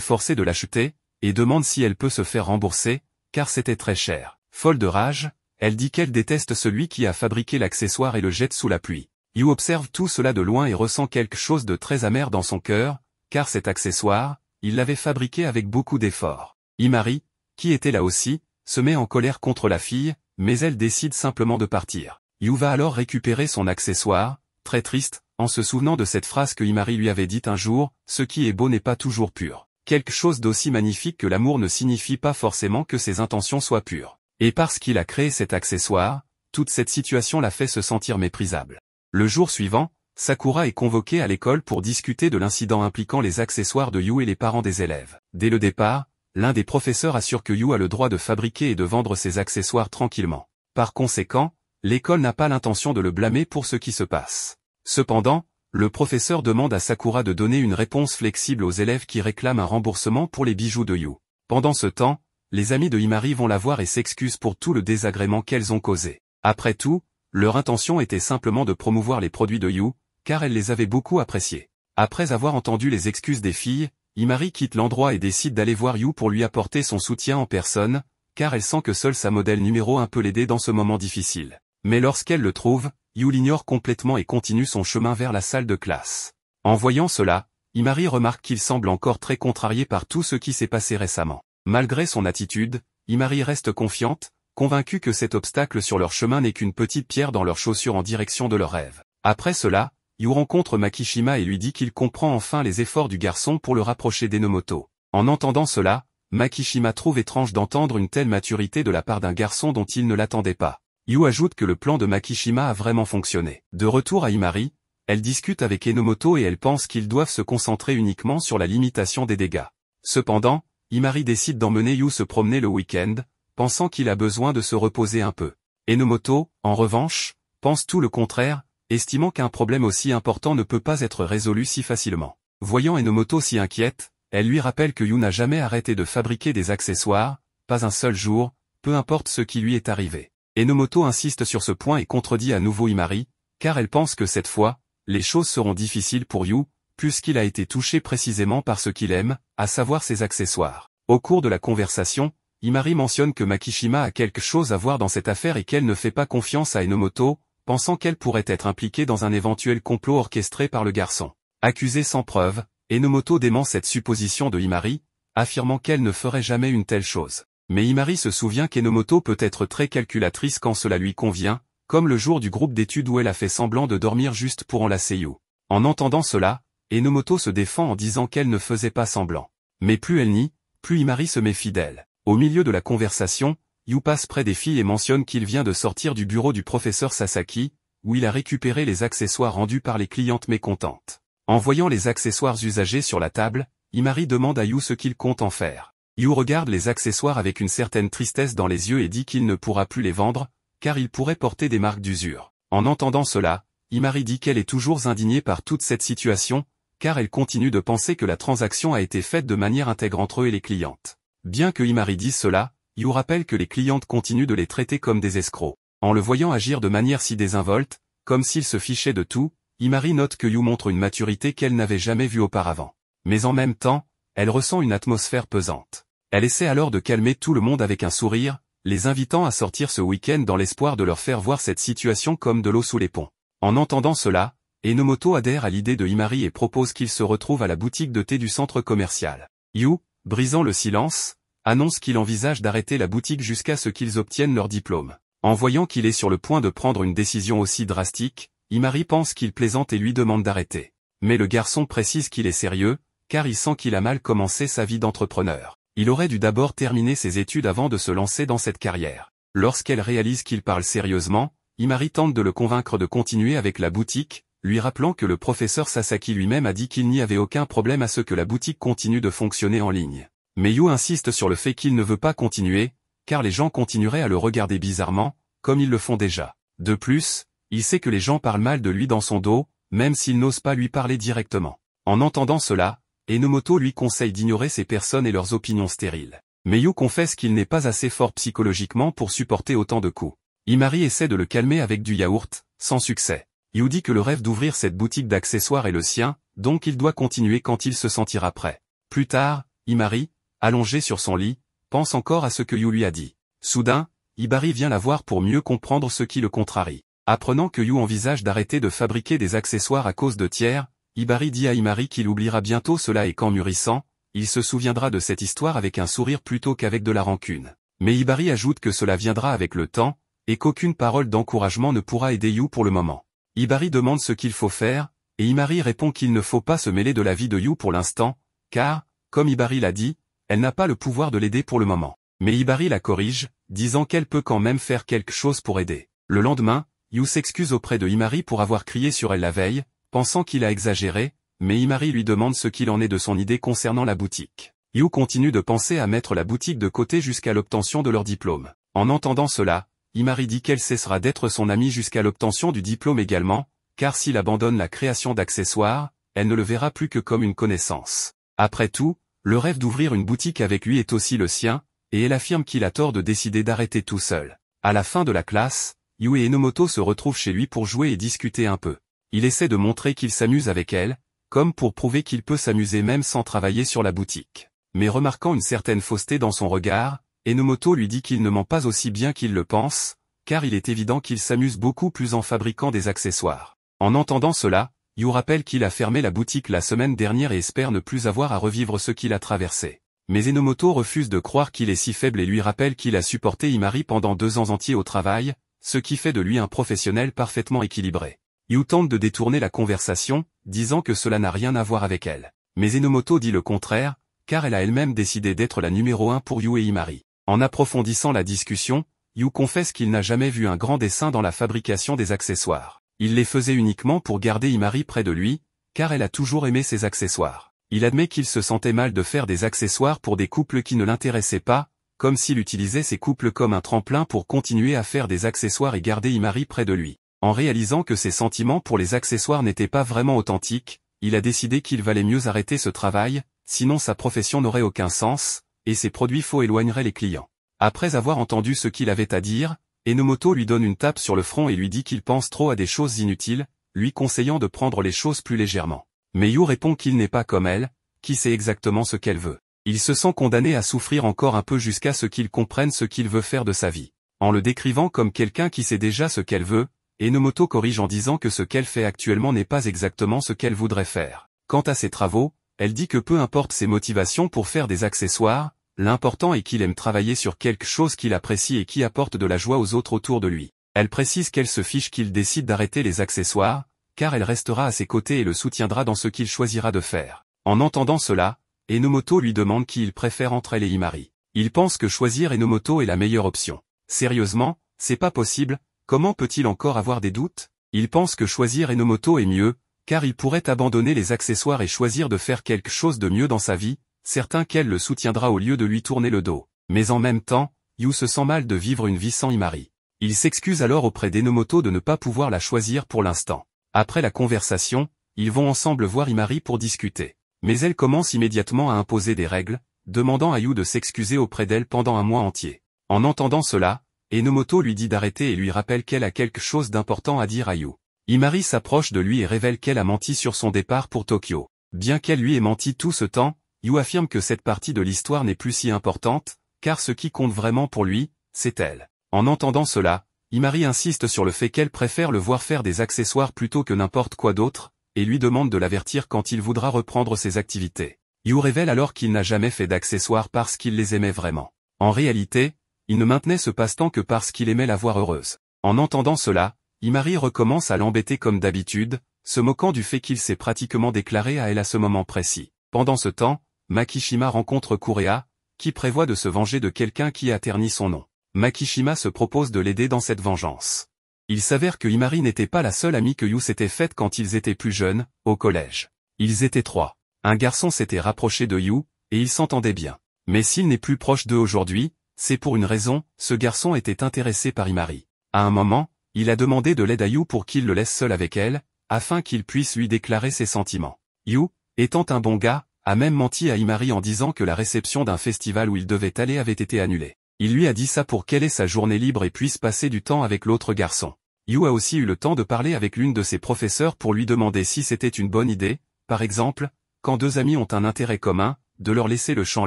forcée de l'acheter, et demande si elle peut se faire rembourser, car c'était très cher. Folle de rage, elle dit qu'elle déteste celui qui a fabriqué l'accessoire et le jette sous la pluie. Yu observe tout cela de loin et ressent quelque chose de très amer dans son cœur, car cet accessoire, il l'avait fabriqué avec beaucoup d'efforts. Imari, qui était là aussi, se met en colère contre la fille, mais elle décide simplement de partir. Yu va alors récupérer son accessoire, très triste, en se souvenant de cette phrase que Imari lui avait dite un jour, « Ce qui est beau n'est pas toujours pur ». Quelque chose d'aussi magnifique que l'amour ne signifie pas forcément que ses intentions soient pures. Et parce qu'il a créé cet accessoire, toute cette situation l'a fait se sentir méprisable. Le jour suivant, Sakura est convoquée à l'école pour discuter de l'incident impliquant les accessoires de Yu et les parents des élèves. Dès le départ, l'un des professeurs assure que Yu a le droit de fabriquer et de vendre ses accessoires tranquillement. Par conséquent, l'école n'a pas l'intention de le blâmer pour ce qui se passe. Cependant, le professeur demande à Sakura de donner une réponse flexible aux élèves qui réclament un remboursement pour les bijoux de Yu. Pendant ce temps, les amis de Imari vont la voir et s'excusent pour tout le désagrément qu'elles ont causé. Après tout, leur intention était simplement de promouvoir les produits de Yu, car elles les avaient beaucoup appréciés. Après avoir entendu les excuses des filles, Imari quitte l'endroit et décide d'aller voir Yu pour lui apporter son soutien en personne, car elle sent que seule sa modèle numéro 1 peut l'aider dans ce moment difficile. Mais lorsqu'elle le trouve, Yu l'ignore complètement et continue son chemin vers la salle de classe. En voyant cela, Imari remarque qu'il semble encore très contrarié par tout ce qui s'est passé récemment. Malgré son attitude, Imari reste confiante, convaincue que cet obstacle sur leur chemin n'est qu'une petite pierre dans leur chaussure en direction de leur rêve. Après cela, Yu rencontre Makishima et lui dit qu'il comprend enfin les efforts du garçon pour le rapprocher d'Enomoto. En entendant cela, Makishima trouve étrange d'entendre une telle maturité de la part d'un garçon dont il ne l'attendait pas. Yu ajoute que le plan de Makishima a vraiment fonctionné. De retour à Imari, elle discute avec Enomoto et elle pense qu'ils doivent se concentrer uniquement sur la limitation des dégâts. Cependant, Imari décide d'emmener Yu se promener le week-end, pensant qu'il a besoin de se reposer un peu. Enomoto, en revanche, pense tout le contraire, estimant qu'un problème aussi important ne peut pas être résolu si facilement. Voyant Enomoto si inquiète, elle lui rappelle que Yu n'a jamais arrêté de fabriquer des accessoires, pas un seul jour, peu importe ce qui lui est arrivé. Enomoto insiste sur ce point et contredit à nouveau Imari, car elle pense que cette fois, les choses seront difficiles pour Yu, puisqu'il a été touché précisément par ce qu'il aime, à savoir ses accessoires. Au cours de la conversation, Imari mentionne que Makishima a quelque chose à voir dans cette affaire et qu'elle ne fait pas confiance à Enomoto, pensant qu'elle pourrait être impliquée dans un éventuel complot orchestré par le garçon. Accusée sans preuve, Enomoto dément cette supposition de Imari, affirmant qu'elle ne ferait jamais une telle chose. Mais Imari se souvient qu'Enomoto peut être très calculatrice quand cela lui convient, comme le jour du groupe d'études où elle a fait semblant de dormir juste pour enlacer Yu. En entendant cela, Enomoto se défend en disant qu'elle ne faisait pas semblant. Mais plus elle nie, plus Imari se méfie d'elle. Au milieu de la conversation, Yu passe près des filles et mentionne qu'il vient de sortir du bureau du professeur Sasaki, où il a récupéré les accessoires rendus par les clientes mécontentes. En voyant les accessoires usagés sur la table, Imari demande à Yu ce qu'il compte en faire. Yu regarde les accessoires avec une certaine tristesse dans les yeux et dit qu'il ne pourra plus les vendre, car ils pourraient porter des marques d'usure. En entendant cela, Imari dit qu'elle est toujours indignée par toute cette situation, car elle continue de penser que la transaction a été faite de manière intègre entre eux et les clientes. Bien que Imari dise cela, Yu rappelle que les clientes continuent de les traiter comme des escrocs. En le voyant agir de manière si désinvolte, comme s'il se fichait de tout, Imari note que Yu montre une maturité qu'elle n'avait jamais vue auparavant. Mais en même temps, elle ressent une atmosphère pesante. Elle essaie alors de calmer tout le monde avec un sourire, les invitant à sortir ce week-end dans l'espoir de leur faire voir cette situation comme de l'eau sous les ponts. En entendant cela, Enomoto adhère à l'idée de Imari et propose qu'ils se retrouvent à la boutique de thé du centre commercial. Yu, brisant le silence, annonce qu'il envisage d'arrêter la boutique jusqu'à ce qu'ils obtiennent leur diplôme. En voyant qu'il est sur le point de prendre une décision aussi drastique, Imari pense qu'il plaisante et lui demande d'arrêter. Mais le garçon précise qu'il est sérieux, car il sent qu'il a mal commencé sa vie d'entrepreneur. Il aurait dû d'abord terminer ses études avant de se lancer dans cette carrière. Lorsqu'elle réalise qu'il parle sérieusement, Imari tente de le convaincre de continuer avec la boutique, lui rappelant que le professeur Sasaki lui-même a dit qu'il n'y avait aucun problème à ce que la boutique continue de fonctionner en ligne. Mais Yu insiste sur le fait qu'il ne veut pas continuer, car les gens continueraient à le regarder bizarrement, comme ils le font déjà. De plus, il sait que les gens parlent mal de lui dans son dos, même s'ils n'osent pas lui parler directement. En entendant cela, Enomoto lui conseille d'ignorer ces personnes et leurs opinions stériles. Mais Yu confesse qu'il n'est pas assez fort psychologiquement pour supporter autant de coups. Himari essaie de le calmer avec du yaourt, sans succès. Yu dit que le rêve d'ouvrir cette boutique d'accessoires est le sien, donc il doit continuer quand il se sentira prêt. Plus tard, Himari, allongé sur son lit, pense encore à ce que Yu lui a dit. Soudain, Hibari vient la voir pour mieux comprendre ce qui le contrarie. Apprenant que Yu envisage d'arrêter de fabriquer des accessoires à cause de tiers, Hibari dit à Himari qu'il oubliera bientôt cela et qu'en mûrissant, il se souviendra de cette histoire avec un sourire plutôt qu'avec de la rancune. Mais Hibari ajoute que cela viendra avec le temps, et qu'aucune parole d'encouragement ne pourra aider Yu pour le moment. Hibari demande ce qu'il faut faire, et Himari répond qu'il ne faut pas se mêler de la vie de Yu pour l'instant, car, comme Hibari l'a dit, elle n'a pas le pouvoir de l'aider pour le moment. Mais Hibari la corrige, disant qu'elle peut quand même faire quelque chose pour aider. Le lendemain, Yu s'excuse auprès de Himari pour avoir crié sur elle la veille, pensant qu'il a exagéré, mais Himari lui demande ce qu'il en est de son idée concernant la boutique. Yu continue de penser à mettre la boutique de côté jusqu'à l'obtention de leur diplôme. En entendant cela, Himari dit qu'elle cessera d'être son amie jusqu'à l'obtention du diplôme également, car s'il abandonne la création d'accessoires, elle ne le verra plus que comme une connaissance. Après tout, le rêve d'ouvrir une boutique avec lui est aussi le sien, et elle affirme qu'il a tort de décider d'arrêter tout seul. À la fin de la classe, Yu et Enomoto se retrouvent chez lui pour jouer et discuter un peu. Il essaie de montrer qu'il s'amuse avec elle, comme pour prouver qu'il peut s'amuser même sans travailler sur la boutique. Mais remarquant une certaine fausseté dans son regard, Enomoto lui dit qu'il ne ment pas aussi bien qu'il le pense, car il est évident qu'il s'amuse beaucoup plus en fabriquant des accessoires. En entendant cela, Yu rappelle qu'il a fermé la boutique la semaine dernière et espère ne plus avoir à revivre ce qu'il a traversé. Mais Enomoto refuse de croire qu'il est si faible et lui rappelle qu'il a supporté Himari pendant 2 ans entiers au travail, ce qui fait de lui un professionnel parfaitement équilibré. Yu tente de détourner la conversation, disant que cela n'a rien à voir avec elle. Mais Enomoto dit le contraire, car elle a elle-même décidé d'être la numéro 1 pour Yu et Himari. En approfondissant la discussion, Yu confesse qu'il n'a jamais vu un grand dessin dans la fabrication des accessoires. Il les faisait uniquement pour garder Himari près de lui, car elle a toujours aimé ses accessoires. Il admet qu'il se sentait mal de faire des accessoires pour des couples qui ne l'intéressaient pas, comme s'il utilisait ces couples comme un tremplin pour continuer à faire des accessoires et garder Himari près de lui. En réalisant que ses sentiments pour les accessoires n'étaient pas vraiment authentiques, il a décidé qu'il valait mieux arrêter ce travail, sinon sa profession n'aurait aucun sens, et ses produits faux éloigneraient les clients. Après avoir entendu ce qu'il avait à dire, Enomoto lui donne une tape sur le front et lui dit qu'il pense trop à des choses inutiles, lui conseillant de prendre les choses plus légèrement. Mais Yu répond qu'il n'est pas comme elle, qui sait exactement ce qu'elle veut. Il se sent condamné à souffrir encore un peu jusqu'à ce qu'il comprenne ce qu'il veut faire de sa vie. En le décrivant comme quelqu'un qui sait déjà ce qu'elle veut, Enomoto corrige en disant que ce qu'elle fait actuellement n'est pas exactement ce qu'elle voudrait faire. Quant à ses travaux, elle dit que peu importe ses motivations pour faire des accessoires, l'important est qu'il aime travailler sur quelque chose qu'il apprécie et qui apporte de la joie aux autres autour de lui. Elle précise qu'elle se fiche qu'il décide d'arrêter les accessoires, car elle restera à ses côtés et le soutiendra dans ce qu'il choisira de faire. En entendant cela, Enomoto lui demande qui il préfère entre elle et Himari. Il pense que choisir Enomoto est la meilleure option. Sérieusement, c'est pas possible, comment peut-il encore avoir des doutes? Il pense que choisir Enomoto est mieux, car il pourrait abandonner les accessoires et choisir de faire quelque chose de mieux dans sa vie, certain qu'elle le soutiendra au lieu de lui tourner le dos. Mais en même temps, Yu se sent mal de vivre une vie sans Himari. Il s'excuse alors auprès d'Enomoto de ne pas pouvoir la choisir pour l'instant. Après la conversation, ils vont ensemble voir Himari pour discuter. Mais elle commence immédiatement à imposer des règles, demandant à Yu de s'excuser auprès d'elle pendant un mois entier. En entendant cela, Enomoto lui dit d'arrêter et lui rappelle qu'elle a quelque chose d'important à dire à Yu. Himari s'approche de lui et révèle qu'elle a menti sur son départ pour Tokyo. Bien qu'elle lui ait menti tout ce temps, Yu affirme que cette partie de l'histoire n'est plus si importante, car ce qui compte vraiment pour lui, c'est elle. En entendant cela, Himari insiste sur le fait qu'elle préfère le voir faire des accessoires plutôt que n'importe quoi d'autre, et lui demande de l'avertir quand il voudra reprendre ses activités. Yu révèle alors qu'il n'a jamais fait d'accessoires parce qu'il les aimait vraiment. En réalité, il ne maintenait ce passe-temps que parce qu'il aimait la voir heureuse. En entendant cela, Himari recommence à l'embêter comme d'habitude, se moquant du fait qu'il s'est pratiquement déclaré à elle à ce moment précis. Pendant ce temps, Makishima rencontre Kureha, qui prévoit de se venger de quelqu'un qui a terni son nom. Makishima se propose de l'aider dans cette vengeance. Il s'avère que Himari n'était pas la seule amie que Yu s'était faite quand ils étaient plus jeunes, au collège. Ils étaient 3. Un garçon s'était rapproché de Yu, et ils s'entendaient bien. Mais s'il n'est plus proche d'eux aujourd'hui, c'est pour une raison, ce garçon était intéressé par Himari. À un moment, il a demandé de l'aide à Yu pour qu'il le laisse seul avec elle, afin qu'il puisse lui déclarer ses sentiments. Yu, étant un bon gars, a même menti à Imari en disant que la réception d'un festival où il devait aller avait été annulée. Il lui a dit ça pour qu'elle ait sa journée libre et puisse passer du temps avec l'autre garçon. Yu a aussi eu le temps de parler avec l'une de ses professeurs pour lui demander si c'était une bonne idée, par exemple, quand deux amis ont un intérêt commun, de leur laisser le champ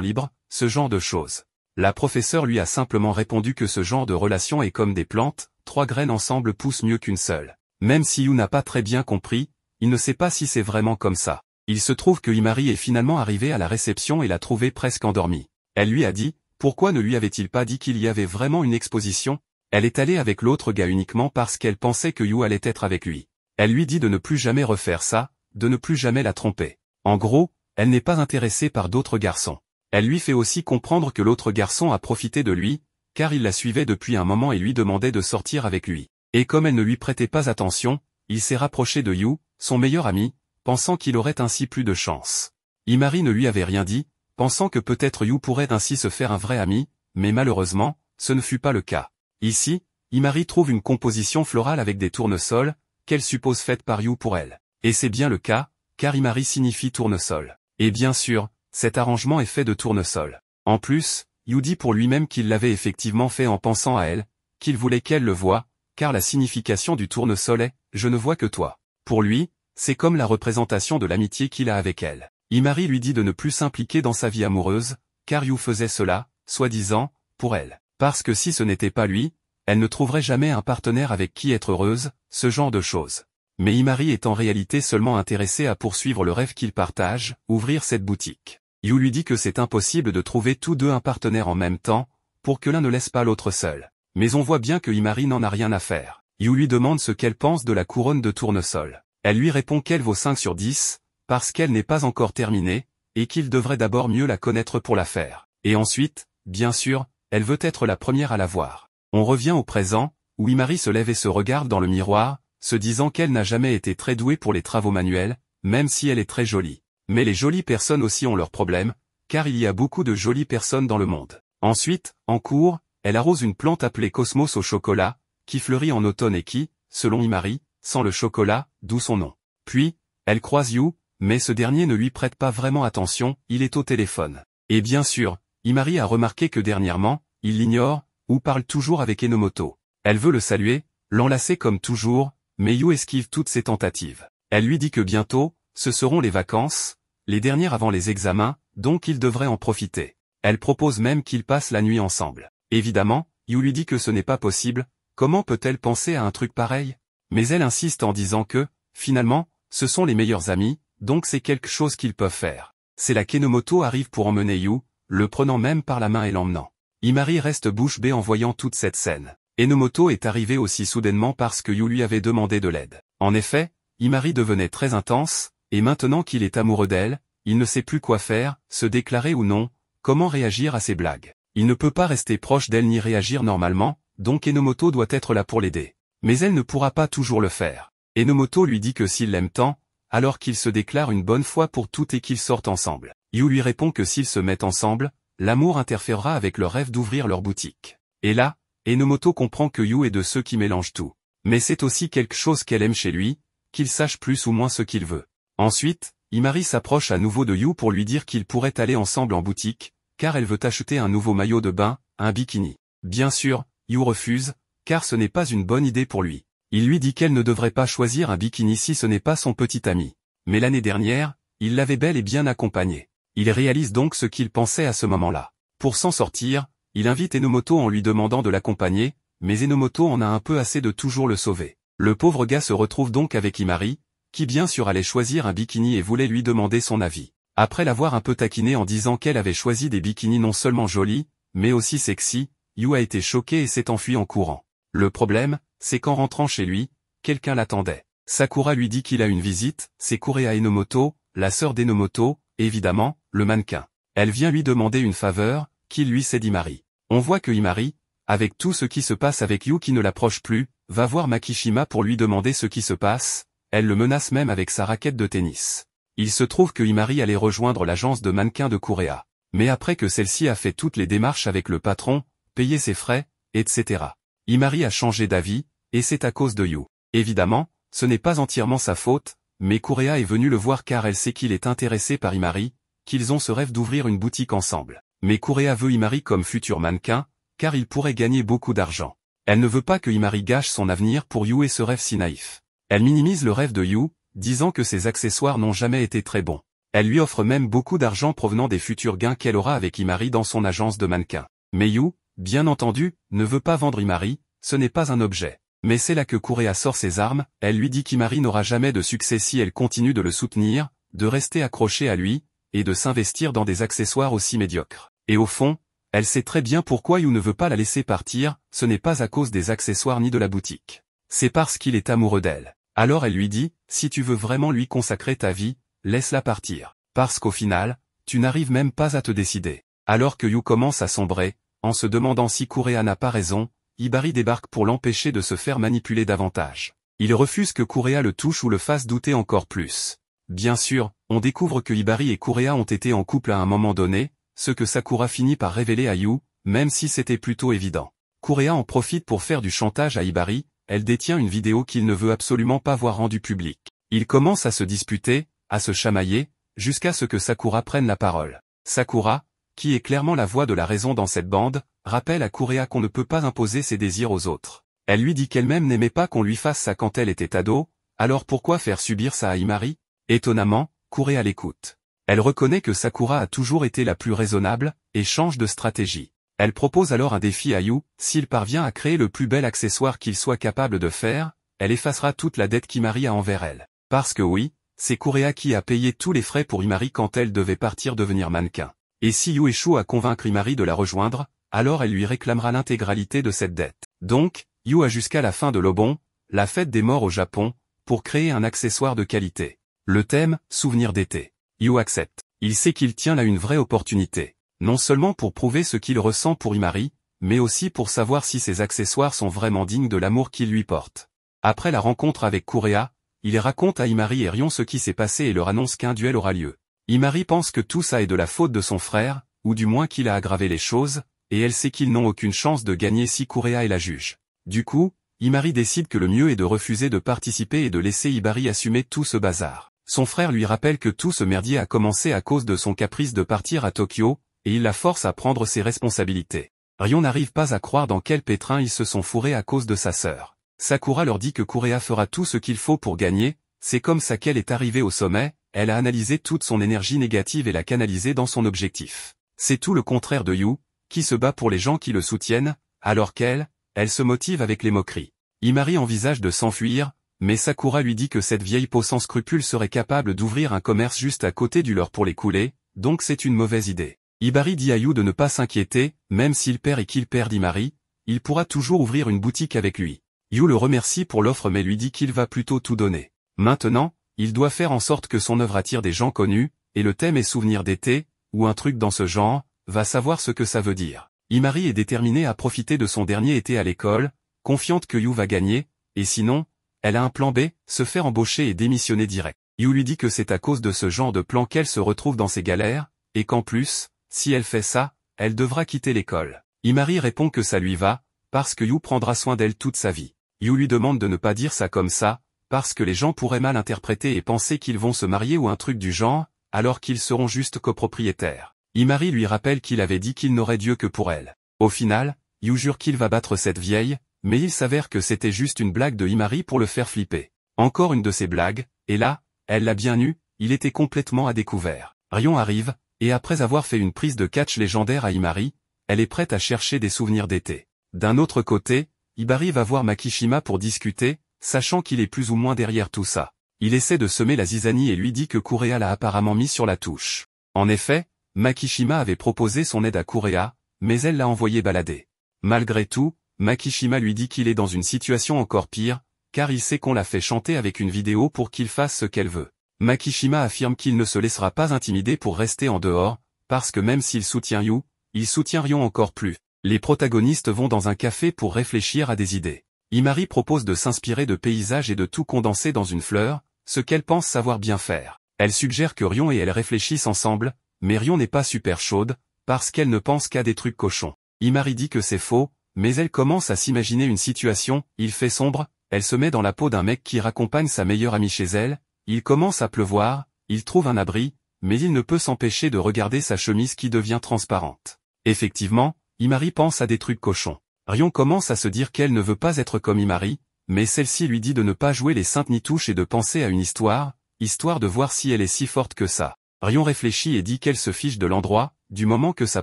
libre, ce genre de choses. La professeure lui a simplement répondu que ce genre de relation est comme des plantes, 3 graines ensemble poussent mieux qu'une seule. Même si Yu n'a pas très bien compris, il ne sait pas si c'est vraiment comme ça. Il se trouve que Imari est finalement arrivé à la réception et l'a trouvé presque endormi. Elle lui a dit, pourquoi ne lui avait-il pas dit qu'il y avait vraiment une exposition? Elle est allée avec l'autre gars uniquement parce qu'elle pensait que Yu allait être avec lui. Elle lui dit de ne plus jamais refaire ça, de ne plus jamais la tromper. En gros, elle n'est pas intéressée par d'autres garçons. Elle lui fait aussi comprendre que l'autre garçon a profité de lui, car il la suivait depuis un moment et lui demandait de sortir avec lui. Et comme elle ne lui prêtait pas attention, il s'est rapproché de Yu, son meilleur ami, pensant qu'il aurait ainsi plus de chance. Imari ne lui avait rien dit, pensant que peut-être Yu pourrait ainsi se faire un vrai ami, mais malheureusement, ce ne fut pas le cas. Ici, Imari trouve une composition florale avec des tournesols, qu'elle suppose faite par Yu pour elle. Et c'est bien le cas, car Imari signifie tournesol. Et bien sûr, cet arrangement est fait de tournesol. En plus, Yu dit pour lui-même qu'il l'avait effectivement fait en pensant à elle, qu'il voulait qu'elle le voie, car la signification du tournesol est « je ne vois que toi ». Pour lui, c'est comme la représentation de l'amitié qu'il a avec elle. Imari lui dit de ne plus s'impliquer dans sa vie amoureuse, car Yu faisait cela, soi-disant, pour elle. Parce que si ce n'était pas lui, elle ne trouverait jamais un partenaire avec qui être heureuse, ce genre de choses. Mais Imari est en réalité seulement intéressé à poursuivre le rêve qu'ils partagent, ouvrir cette boutique. Yu lui dit que c'est impossible de trouver tous deux un partenaire en même temps, pour que l'un ne laisse pas l'autre seul. Mais on voit bien que Imari n'en a rien à faire. Yu lui demande ce qu'elle pense de la couronne de tournesol. Elle lui répond qu'elle vaut 5 sur 10, parce qu'elle n'est pas encore terminée, et qu'il devrait d'abord mieux la connaître pour la faire. Et ensuite, bien sûr, elle veut être la première à la voir. On revient au présent, où Imari se lève et se regarde dans le miroir, se disant qu'elle n'a jamais été très douée pour les travaux manuels, même si elle est très jolie. Mais les jolies personnes aussi ont leurs problèmes, car il y a beaucoup de jolies personnes dans le monde. Ensuite, en cours, elle arrose une plante appelée Cosmos au chocolat, qui fleurit en automne et qui, selon Imari, sent le chocolat, d'où son nom. Puis, elle croise Yu, mais ce dernier ne lui prête pas vraiment attention, il est au téléphone. Et bien sûr, Imari a remarqué que dernièrement, il l'ignore, ou parle toujours avec Enomoto. Elle veut le saluer, l'enlacer comme toujours, mais Yu esquive toutes ses tentatives. Elle lui dit que bientôt, ce seront les vacances, les dernières avant les examens, donc il devrait en profiter. Elle propose même qu'ils passent la nuit ensemble. Évidemment, Yu lui dit que ce n'est pas possible, comment peut-elle penser à un truc pareil? Mais elle insiste en disant que, finalement, ce sont les meilleurs amis, donc c'est quelque chose qu'ils peuvent faire. C'est là qu'Enomoto arrive pour emmener Yu, le prenant même par la main et l'emmenant. Imari reste bouche bée en voyant toute cette scène. Enomoto est arrivé aussi soudainement parce que Yu lui avait demandé de l'aide. En effet, Imari devenait très intense, et maintenant qu'il est amoureux d'elle, il ne sait plus quoi faire, se déclarer ou non, comment réagir à ses blagues. Il ne peut pas rester proche d'elle ni réagir normalement, donc Enomoto doit être là pour l'aider. Mais elle ne pourra pas toujours le faire. Enomoto lui dit que s'il l'aime tant, alors qu'ils se déclarent une bonne fois pour toutes et qu'ils sortent ensemble. Yu lui répond que s'ils se mettent ensemble, l'amour interférera avec leur rêve d'ouvrir leur boutique. Et là, Enomoto comprend que Yu est de ceux qui mélangent tout. Mais c'est aussi quelque chose qu'elle aime chez lui, qu'il sache plus ou moins ce qu'il veut. Ensuite, Imari s'approche à nouveau de Yu pour lui dire qu'ils pourraient aller ensemble en boutique, car elle veut acheter un nouveau maillot de bain, un bikini. Bien sûr, Yu refuse, car ce n'est pas une bonne idée pour lui. Il lui dit qu'elle ne devrait pas choisir un bikini si ce n'est pas son petit ami. Mais l'année dernière, il l'avait bel et bien accompagnée. Il réalise donc ce qu'il pensait à ce moment-là. Pour s'en sortir, il invite Enomoto en lui demandant de l'accompagner, mais Enomoto en a un peu assez de toujours le sauver. Le pauvre gars se retrouve donc avec Imari, qui bien sûr allait choisir un bikini et voulait lui demander son avis. Après l'avoir un peu taquiné en disant qu'elle avait choisi des bikinis non seulement jolis, mais aussi sexy, Yu a été choqué et s'est enfui en courant. Le problème, c'est qu'en rentrant chez lui, quelqu'un l'attendait. Sakura lui dit qu'il a une visite, c'est Kurea Enomoto, la sœur d'Enomoto, évidemment, le mannequin. Elle vient lui demander une faveur, qu'il lui cède Imari. On voit que Imari, avec tout ce qui se passe avec Yu qui ne l'approche plus, va voir Makishima pour lui demander ce qui se passe, elle le menace même avec sa raquette de tennis. Il se trouve que Imari allait rejoindre l'agence de mannequins de Kurea. Mais après que celle-ci a fait toutes les démarches avec le patron, payé ses frais, etc. Imari a changé d'avis, et c'est à cause de Yu. Évidemment, ce n'est pas entièrement sa faute, mais Kurea est venue le voir car elle sait qu'il est intéressé par Imari, qu'ils ont ce rêve d'ouvrir une boutique ensemble. Mais Kurea veut Himari comme futur mannequin, car il pourrait gagner beaucoup d'argent. Elle ne veut pas que Himari gâche son avenir pour Yu et ce rêve si naïf. Elle minimise le rêve de Yu, disant que ses accessoires n'ont jamais été très bons. Elle lui offre même beaucoup d'argent provenant des futurs gains qu'elle aura avec Himari dans son agence de mannequins. Mais Yu, bien entendu, ne veut pas vendre Himari, ce n'est pas un objet. Mais c'est là que Kurea sort ses armes, elle lui dit qu'Himari n'aura jamais de succès si elle continue de le soutenir, de rester accrochée à lui, et de s'investir dans des accessoires aussi médiocres. Et au fond, elle sait très bien pourquoi Yu ne veut pas la laisser partir, ce n'est pas à cause des accessoires ni de la boutique. C'est parce qu'il est amoureux d'elle. Alors elle lui dit, si tu veux vraiment lui consacrer ta vie, laisse-la partir. Parce qu'au final, tu n'arrives même pas à te décider. Alors que Yu commence à sombrer, en se demandant si Kurea n'a pas raison, Hibari débarque pour l'empêcher de se faire manipuler davantage. Il refuse que Kurea le touche ou le fasse douter encore plus. Bien sûr, on découvre que Hibari et Kurea ont été en couple à un moment donné, ce que Sakura finit par révéler à Yu, même si c'était plutôt évident. Kurea en profite pour faire du chantage à Hibari, elle détient une vidéo qu'il ne veut absolument pas voir rendue publique. Ils commencent à se disputer, à se chamailler, jusqu'à ce que Sakura prenne la parole. Sakura, qui est clairement la voix de la raison dans cette bande, rappelle à Kurea qu'on ne peut pas imposer ses désirs aux autres. Elle lui dit qu'elle-même n'aimait pas qu'on lui fasse ça quand elle était ado, alors pourquoi faire subir ça à Himari? Étonnamment, Kurea l'écoute. Elle reconnaît que Sakura a toujours été la plus raisonnable, et change de stratégie. Elle propose alors un défi à Yu, s'il parvient à créer le plus bel accessoire qu'il soit capable de faire, elle effacera toute la dette qu'Himari a envers elle. Parce que oui, c'est Kurea qui a payé tous les frais pour Himari quand elle devait partir devenir mannequin. Et si Yu échoue à convaincre Himari de la rejoindre, alors elle lui réclamera l'intégralité de cette dette. Donc, Yu a jusqu'à la fin de l'Obon, la fête des morts au Japon, pour créer un accessoire de qualité. Le thème, souvenir d'été. Yu accepte. Il sait qu'il tient là une vraie opportunité. Non seulement pour prouver ce qu'il ressent pour Himari, mais aussi pour savoir si ses accessoires sont vraiment dignes de l'amour qu'il lui porte. Après la rencontre avec Kurea, il raconte à Himari et Rion ce qui s'est passé et leur annonce qu'un duel aura lieu. Himari pense que tout ça est de la faute de son frère, ou du moins qu'il a aggravé les choses, et elle sait qu'ils n'ont aucune chance de gagner si Kurea est la juge. Du coup, Himari décide que le mieux est de refuser de participer et de laisser Hibari assumer tout ce bazar. Son frère lui rappelle que tout ce merdier a commencé à cause de son caprice de partir à Tokyo, et il la force à prendre ses responsabilités. Rion n'arrive pas à croire dans quel pétrin ils se sont fourrés à cause de sa sœur. Sakura leur dit que Kurea fera tout ce qu'il faut pour gagner, c'est comme ça qu'elle est arrivée au sommet, elle a analysé toute son énergie négative et l'a canalisée dans son objectif. C'est tout le contraire de Yu, qui se bat pour les gens qui le soutiennent, alors qu'elle, elle se motive avec les moqueries. Himari envisage de s'enfuir, mais Sakura lui dit que cette vieille peau sans scrupules serait capable d'ouvrir un commerce juste à côté du leur pour les couler, donc c'est une mauvaise idée. Hibari dit à Yu de ne pas s'inquiéter, même s'il perd et qu'il perd Himari, il pourra toujours ouvrir une boutique avec lui. Yu le remercie pour l'offre mais lui dit qu'il va plutôt tout donner. Maintenant, il doit faire en sorte que son œuvre attire des gens connus, et le thème est souvenir d'été, ou un truc dans ce genre, va savoir ce que ça veut dire. Himari est déterminée à profiter de son dernier été à l'école, confiante que Yu va gagner, et sinon, elle a un plan B, se faire embaucher et démissionner direct. Yu lui dit que c'est à cause de ce genre de plan qu'elle se retrouve dans ses galères, et qu'en plus, si elle fait ça, elle devra quitter l'école. Himari répond que ça lui va, parce que Yu prendra soin d'elle toute sa vie. Yu lui demande de ne pas dire ça comme ça, parce que les gens pourraient mal interpréter et penser qu'ils vont se marier ou un truc du genre, alors qu'ils seront juste copropriétaires. Himari lui rappelle qu'il avait dit qu'il n'aurait Dieu que pour elle. Au final, Yu jure qu'il va battre cette vieille, mais il s'avère que c'était juste une blague de Himari pour le faire flipper. Encore une de ses blagues, et là, elle l'a bien eu, il était complètement à découvert. Rion arrive, et après avoir fait une prise de catch légendaire à Himari, elle est prête à chercher des souvenirs d'été. D'un autre côté, Hibari va voir Makishima pour discuter, sachant qu'il est plus ou moins derrière tout ça. Il essaie de semer la zizanie et lui dit que Kurea l'a apparemment mis sur la touche. En effet, Makishima avait proposé son aide à Kurea, mais elle l'a envoyé balader. Malgré tout, Makishima lui dit qu'il est dans une situation encore pire, car il sait qu'on l'a fait chanter avec une vidéo pour qu'il fasse ce qu'elle veut. Makishima affirme qu'il ne se laissera pas intimider pour rester en dehors, parce que même s'il soutient Yu, il soutient Rion encore plus. Les protagonistes vont dans un café pour réfléchir à des idées. Himari propose de s'inspirer de paysages et de tout condenser dans une fleur, ce qu'elle pense savoir bien faire. Elle suggère que Rion et elle réfléchissent ensemble, mais Rion n'est pas super chaude, parce qu'elle ne pense qu'à des trucs cochons. Himari dit que c'est faux, mais elle commence à s'imaginer une situation, il fait sombre, elle se met dans la peau d'un mec qui raccompagne sa meilleure amie chez elle, il commence à pleuvoir, il trouve un abri, mais il ne peut s'empêcher de regarder sa chemise qui devient transparente. Effectivement, Imari pense à des trucs cochons. Rion commence à se dire qu'elle ne veut pas être comme Imari, mais celle-ci lui dit de ne pas jouer les saintes nitouches et de penser à une histoire de voir si elle est si forte que ça. Rion réfléchit et dit qu'elle se fiche de l'endroit, du moment que sa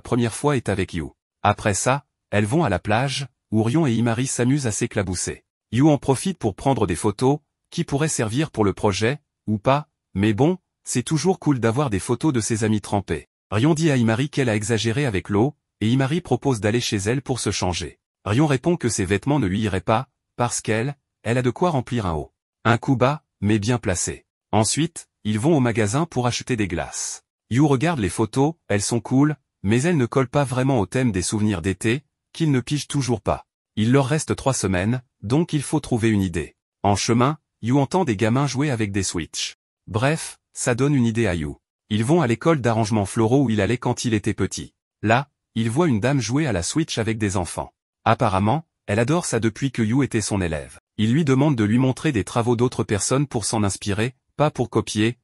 première fois est avec Yu. Après ça, elles vont à la plage, où Rion et Imari s'amusent à s'éclabousser. Yu en profite pour prendre des photos, qui pourraient servir pour le projet, ou pas, mais bon, c'est toujours cool d'avoir des photos de ses amis trempés. Rion dit à Imari qu'elle a exagéré avec l'eau, et Imari propose d'aller chez elle pour se changer. Rion répond que ses vêtements ne lui iraient pas, parce qu'elle a de quoi remplir un haut. Un coup bas, mais bien placé. Ensuite, ils vont au magasin pour acheter des glaces. Yu regarde les photos, elles sont cool, mais elles ne collent pas vraiment au thème des souvenirs d'été, qu'ils ne pigent toujours pas. Il leur reste 3 semaines, donc il faut trouver une idée. En chemin, Yu entend des gamins jouer avec des Switch. Bref, ça donne une idée à Yu. Ils vont à l'école d'arrangements floraux où il allait quand il était petit. Là, il voit une dame jouer à la Switch avec des enfants. Apparemment, elle adore ça depuis que Yu était son élève. Il lui demande de lui montrer des travaux d'autres personnes pour s'en inspirer, pas pour copier.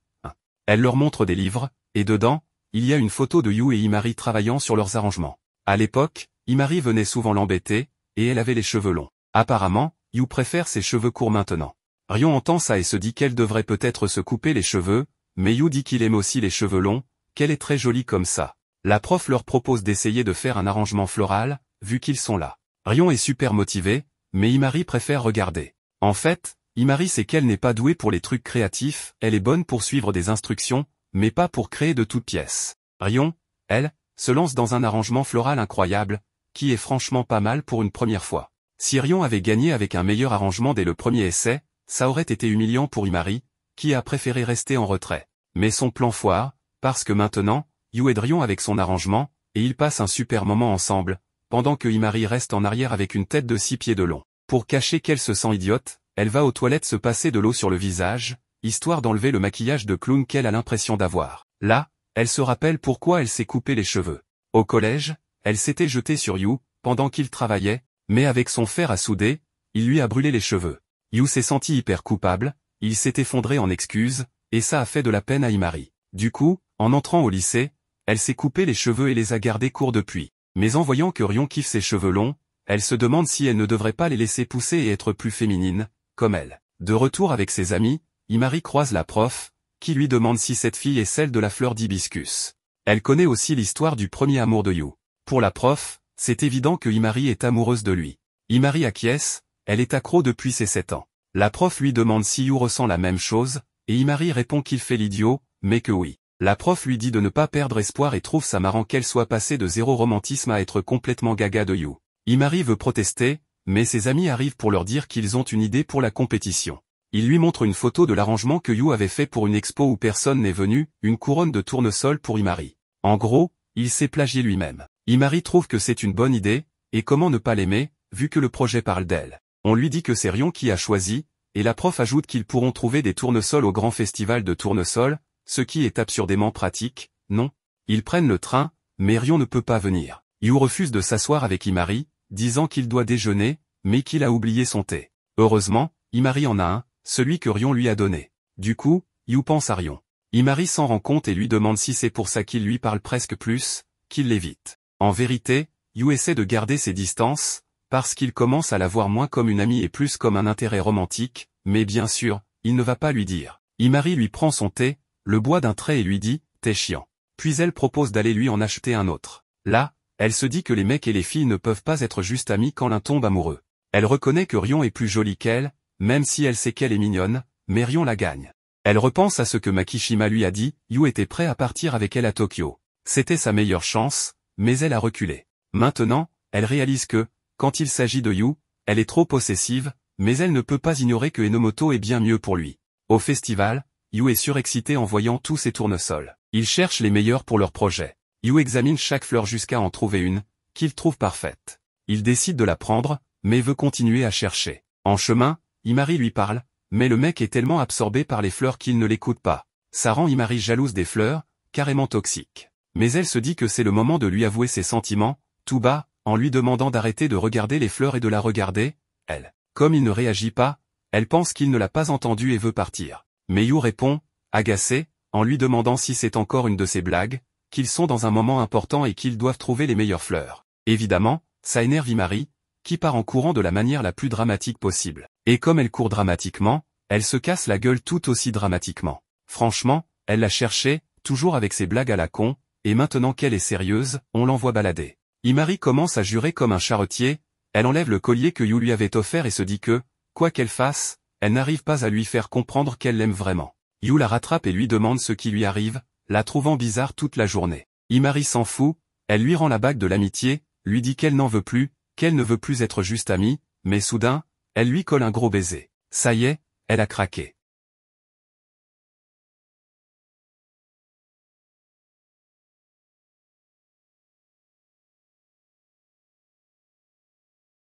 Elle leur montre des livres, et dedans, il y a une photo de Yu et Imari travaillant sur leurs arrangements. À l'époque, Imari venait souvent l'embêter, et elle avait les cheveux longs. Apparemment, Yu préfère ses cheveux courts maintenant. Rion entend ça et se dit qu'elle devrait peut-être se couper les cheveux, mais Yu dit qu'il aime aussi les cheveux longs, qu'elle est très jolie comme ça. La prof leur propose d'essayer de faire un arrangement floral, vu qu'ils sont là. Rion est super motivé, mais Imari préfère regarder. En fait, Imari sait qu'elle n'est pas douée pour les trucs créatifs, elle est bonne pour suivre des instructions, mais pas pour créer de toutes pièces. Rion, elle, se lance dans un arrangement floral incroyable, qui est franchement pas mal pour une première fois. Si Rion avait gagné avec un meilleur arrangement dès le premier essai, ça aurait été humiliant pour Imari, qui a préféré rester en retrait. Mais son plan foire, parce que maintenant, Yu aide Rion avec son arrangement, et ils passent un super moment ensemble, pendant que Imari reste en arrière avec une tête de 6 pieds de long. Pour cacher qu'elle se sent idiote, elle va aux toilettes se passer de l'eau sur le visage, histoire d'enlever le maquillage de clown qu'elle a l'impression d'avoir. Là, elle se rappelle pourquoi elle s'est coupé les cheveux. Au collège, elle s'était jetée sur Yu, pendant qu'il travaillait, mais avec son fer à souder, il lui a brûlé les cheveux. Yu s'est senti hyper coupable, il s'est effondré en excuses, et ça a fait de la peine à Imari. Du coup, en entrant au lycée, elle s'est coupé les cheveux et les a gardés courts depuis. Mais en voyant que Rion kiffe ses cheveux longs, elle se demande si elle ne devrait pas les laisser pousser et être plus féminine, comme elle. De retour avec ses amis, Imari croise la prof, qui lui demande si cette fille est celle de la fleur d'hibiscus. Elle connaît aussi l'histoire du premier amour de Yu. Pour la prof, c'est évident que Imari est amoureuse de lui. Imari acquiesce, elle est accro depuis ses 7 ans. La prof lui demande si Yu ressent la même chose, et Imari répond qu'il fait l'idiot, mais que oui. La prof lui dit de ne pas perdre espoir et trouve ça marrant qu'elle soit passée de zéro romantisme à être complètement gaga de Yu. Imari veut protester, mais ses amis arrivent pour leur dire qu'ils ont une idée pour la compétition. Ils lui montrent une photo de l'arrangement que Yu avait fait pour une expo où personne n'est venu, une couronne de tournesol pour Imari. En gros, il s'est plagié lui-même. Imari trouve que c'est une bonne idée, et comment ne pas l'aimer, vu que le projet parle d'elle. On lui dit que c'est Rion qui a choisi, et la prof ajoute qu'ils pourront trouver des tournesols au grand festival de tournesol, ce qui est absurdément pratique, non? Ils prennent le train, mais Rion ne peut pas venir. Yu refuse de s'asseoir avec Imari, disant qu'il doit déjeuner, mais qu'il a oublié son thé. Heureusement, Imari en a un, celui que Rion lui a donné. Du coup, Yu pense à Rion. Imari s'en rend compte et lui demande si c'est pour ça qu'il lui parle presque plus, qu'il l'évite. En vérité, Yu essaie de garder ses distances, parce qu'il commence à la voir moins comme une amie et plus comme un intérêt romantique, mais bien sûr, il ne va pas lui dire. Imari lui prend son thé, le boit d'un trait et lui dit « T'es chiant ». Puis elle propose d'aller lui en acheter un autre. Là, elle se dit que les mecs et les filles ne peuvent pas être juste amis quand l'un tombe amoureux. Elle reconnaît que Rion est plus joli qu'elle, même si elle sait qu'elle est mignonne, mais Rion la gagne. Elle repense à ce que Makishima lui a dit, Yu était prêt à partir avec elle à Tokyo. C'était sa meilleure chance, mais elle a reculé. Maintenant, elle réalise que, quand il s'agit de Yu, elle est trop possessive, mais elle ne peut pas ignorer que Enomoto est bien mieux pour lui. Au festival, Yu est surexcité en voyant tous ces tournesols. Il cherche les meilleurs pour leur projet. Yu examine chaque fleur jusqu'à en trouver une, qu'il trouve parfaite. Il décide de la prendre, mais veut continuer à chercher. En chemin, Imari lui parle, mais le mec est tellement absorbé par les fleurs qu'il ne l'écoute pas. Ça rend Imari jalouse des fleurs, carrément toxiques. Mais elle se dit que c'est le moment de lui avouer ses sentiments, tout bas, en lui demandant d'arrêter de regarder les fleurs et de la regarder, elle. Comme il ne réagit pas, elle pense qu'il ne l'a pas entendu et veut partir. Mais Yu répond, agacé, en lui demandant si c'est encore une de ses blagues, qu'ils sont dans un moment important et qu'ils doivent trouver les meilleures fleurs. Évidemment, ça énerve Imari, qui part en courant de la manière la plus dramatique possible. Et comme elle court dramatiquement, elle se casse la gueule tout aussi dramatiquement. Franchement, elle l'a cherché, toujours avec ses blagues à la con, et maintenant qu'elle est sérieuse, on l'envoie balader. Imari commence à jurer comme un charretier, elle enlève le collier que Yu lui avait offert et se dit que, quoi qu'elle fasse, elle n'arrive pas à lui faire comprendre qu'elle l'aime vraiment. Yu la rattrape et lui demande ce qui lui arrive, la trouvant bizarre toute la journée. Imari s'en fout, elle lui rend la bague de l'amitié, lui dit qu'elle n'en veut plus, qu'elle ne veut plus être juste amie, mais soudain, elle lui colle un gros baiser. Ça y est, elle a craqué.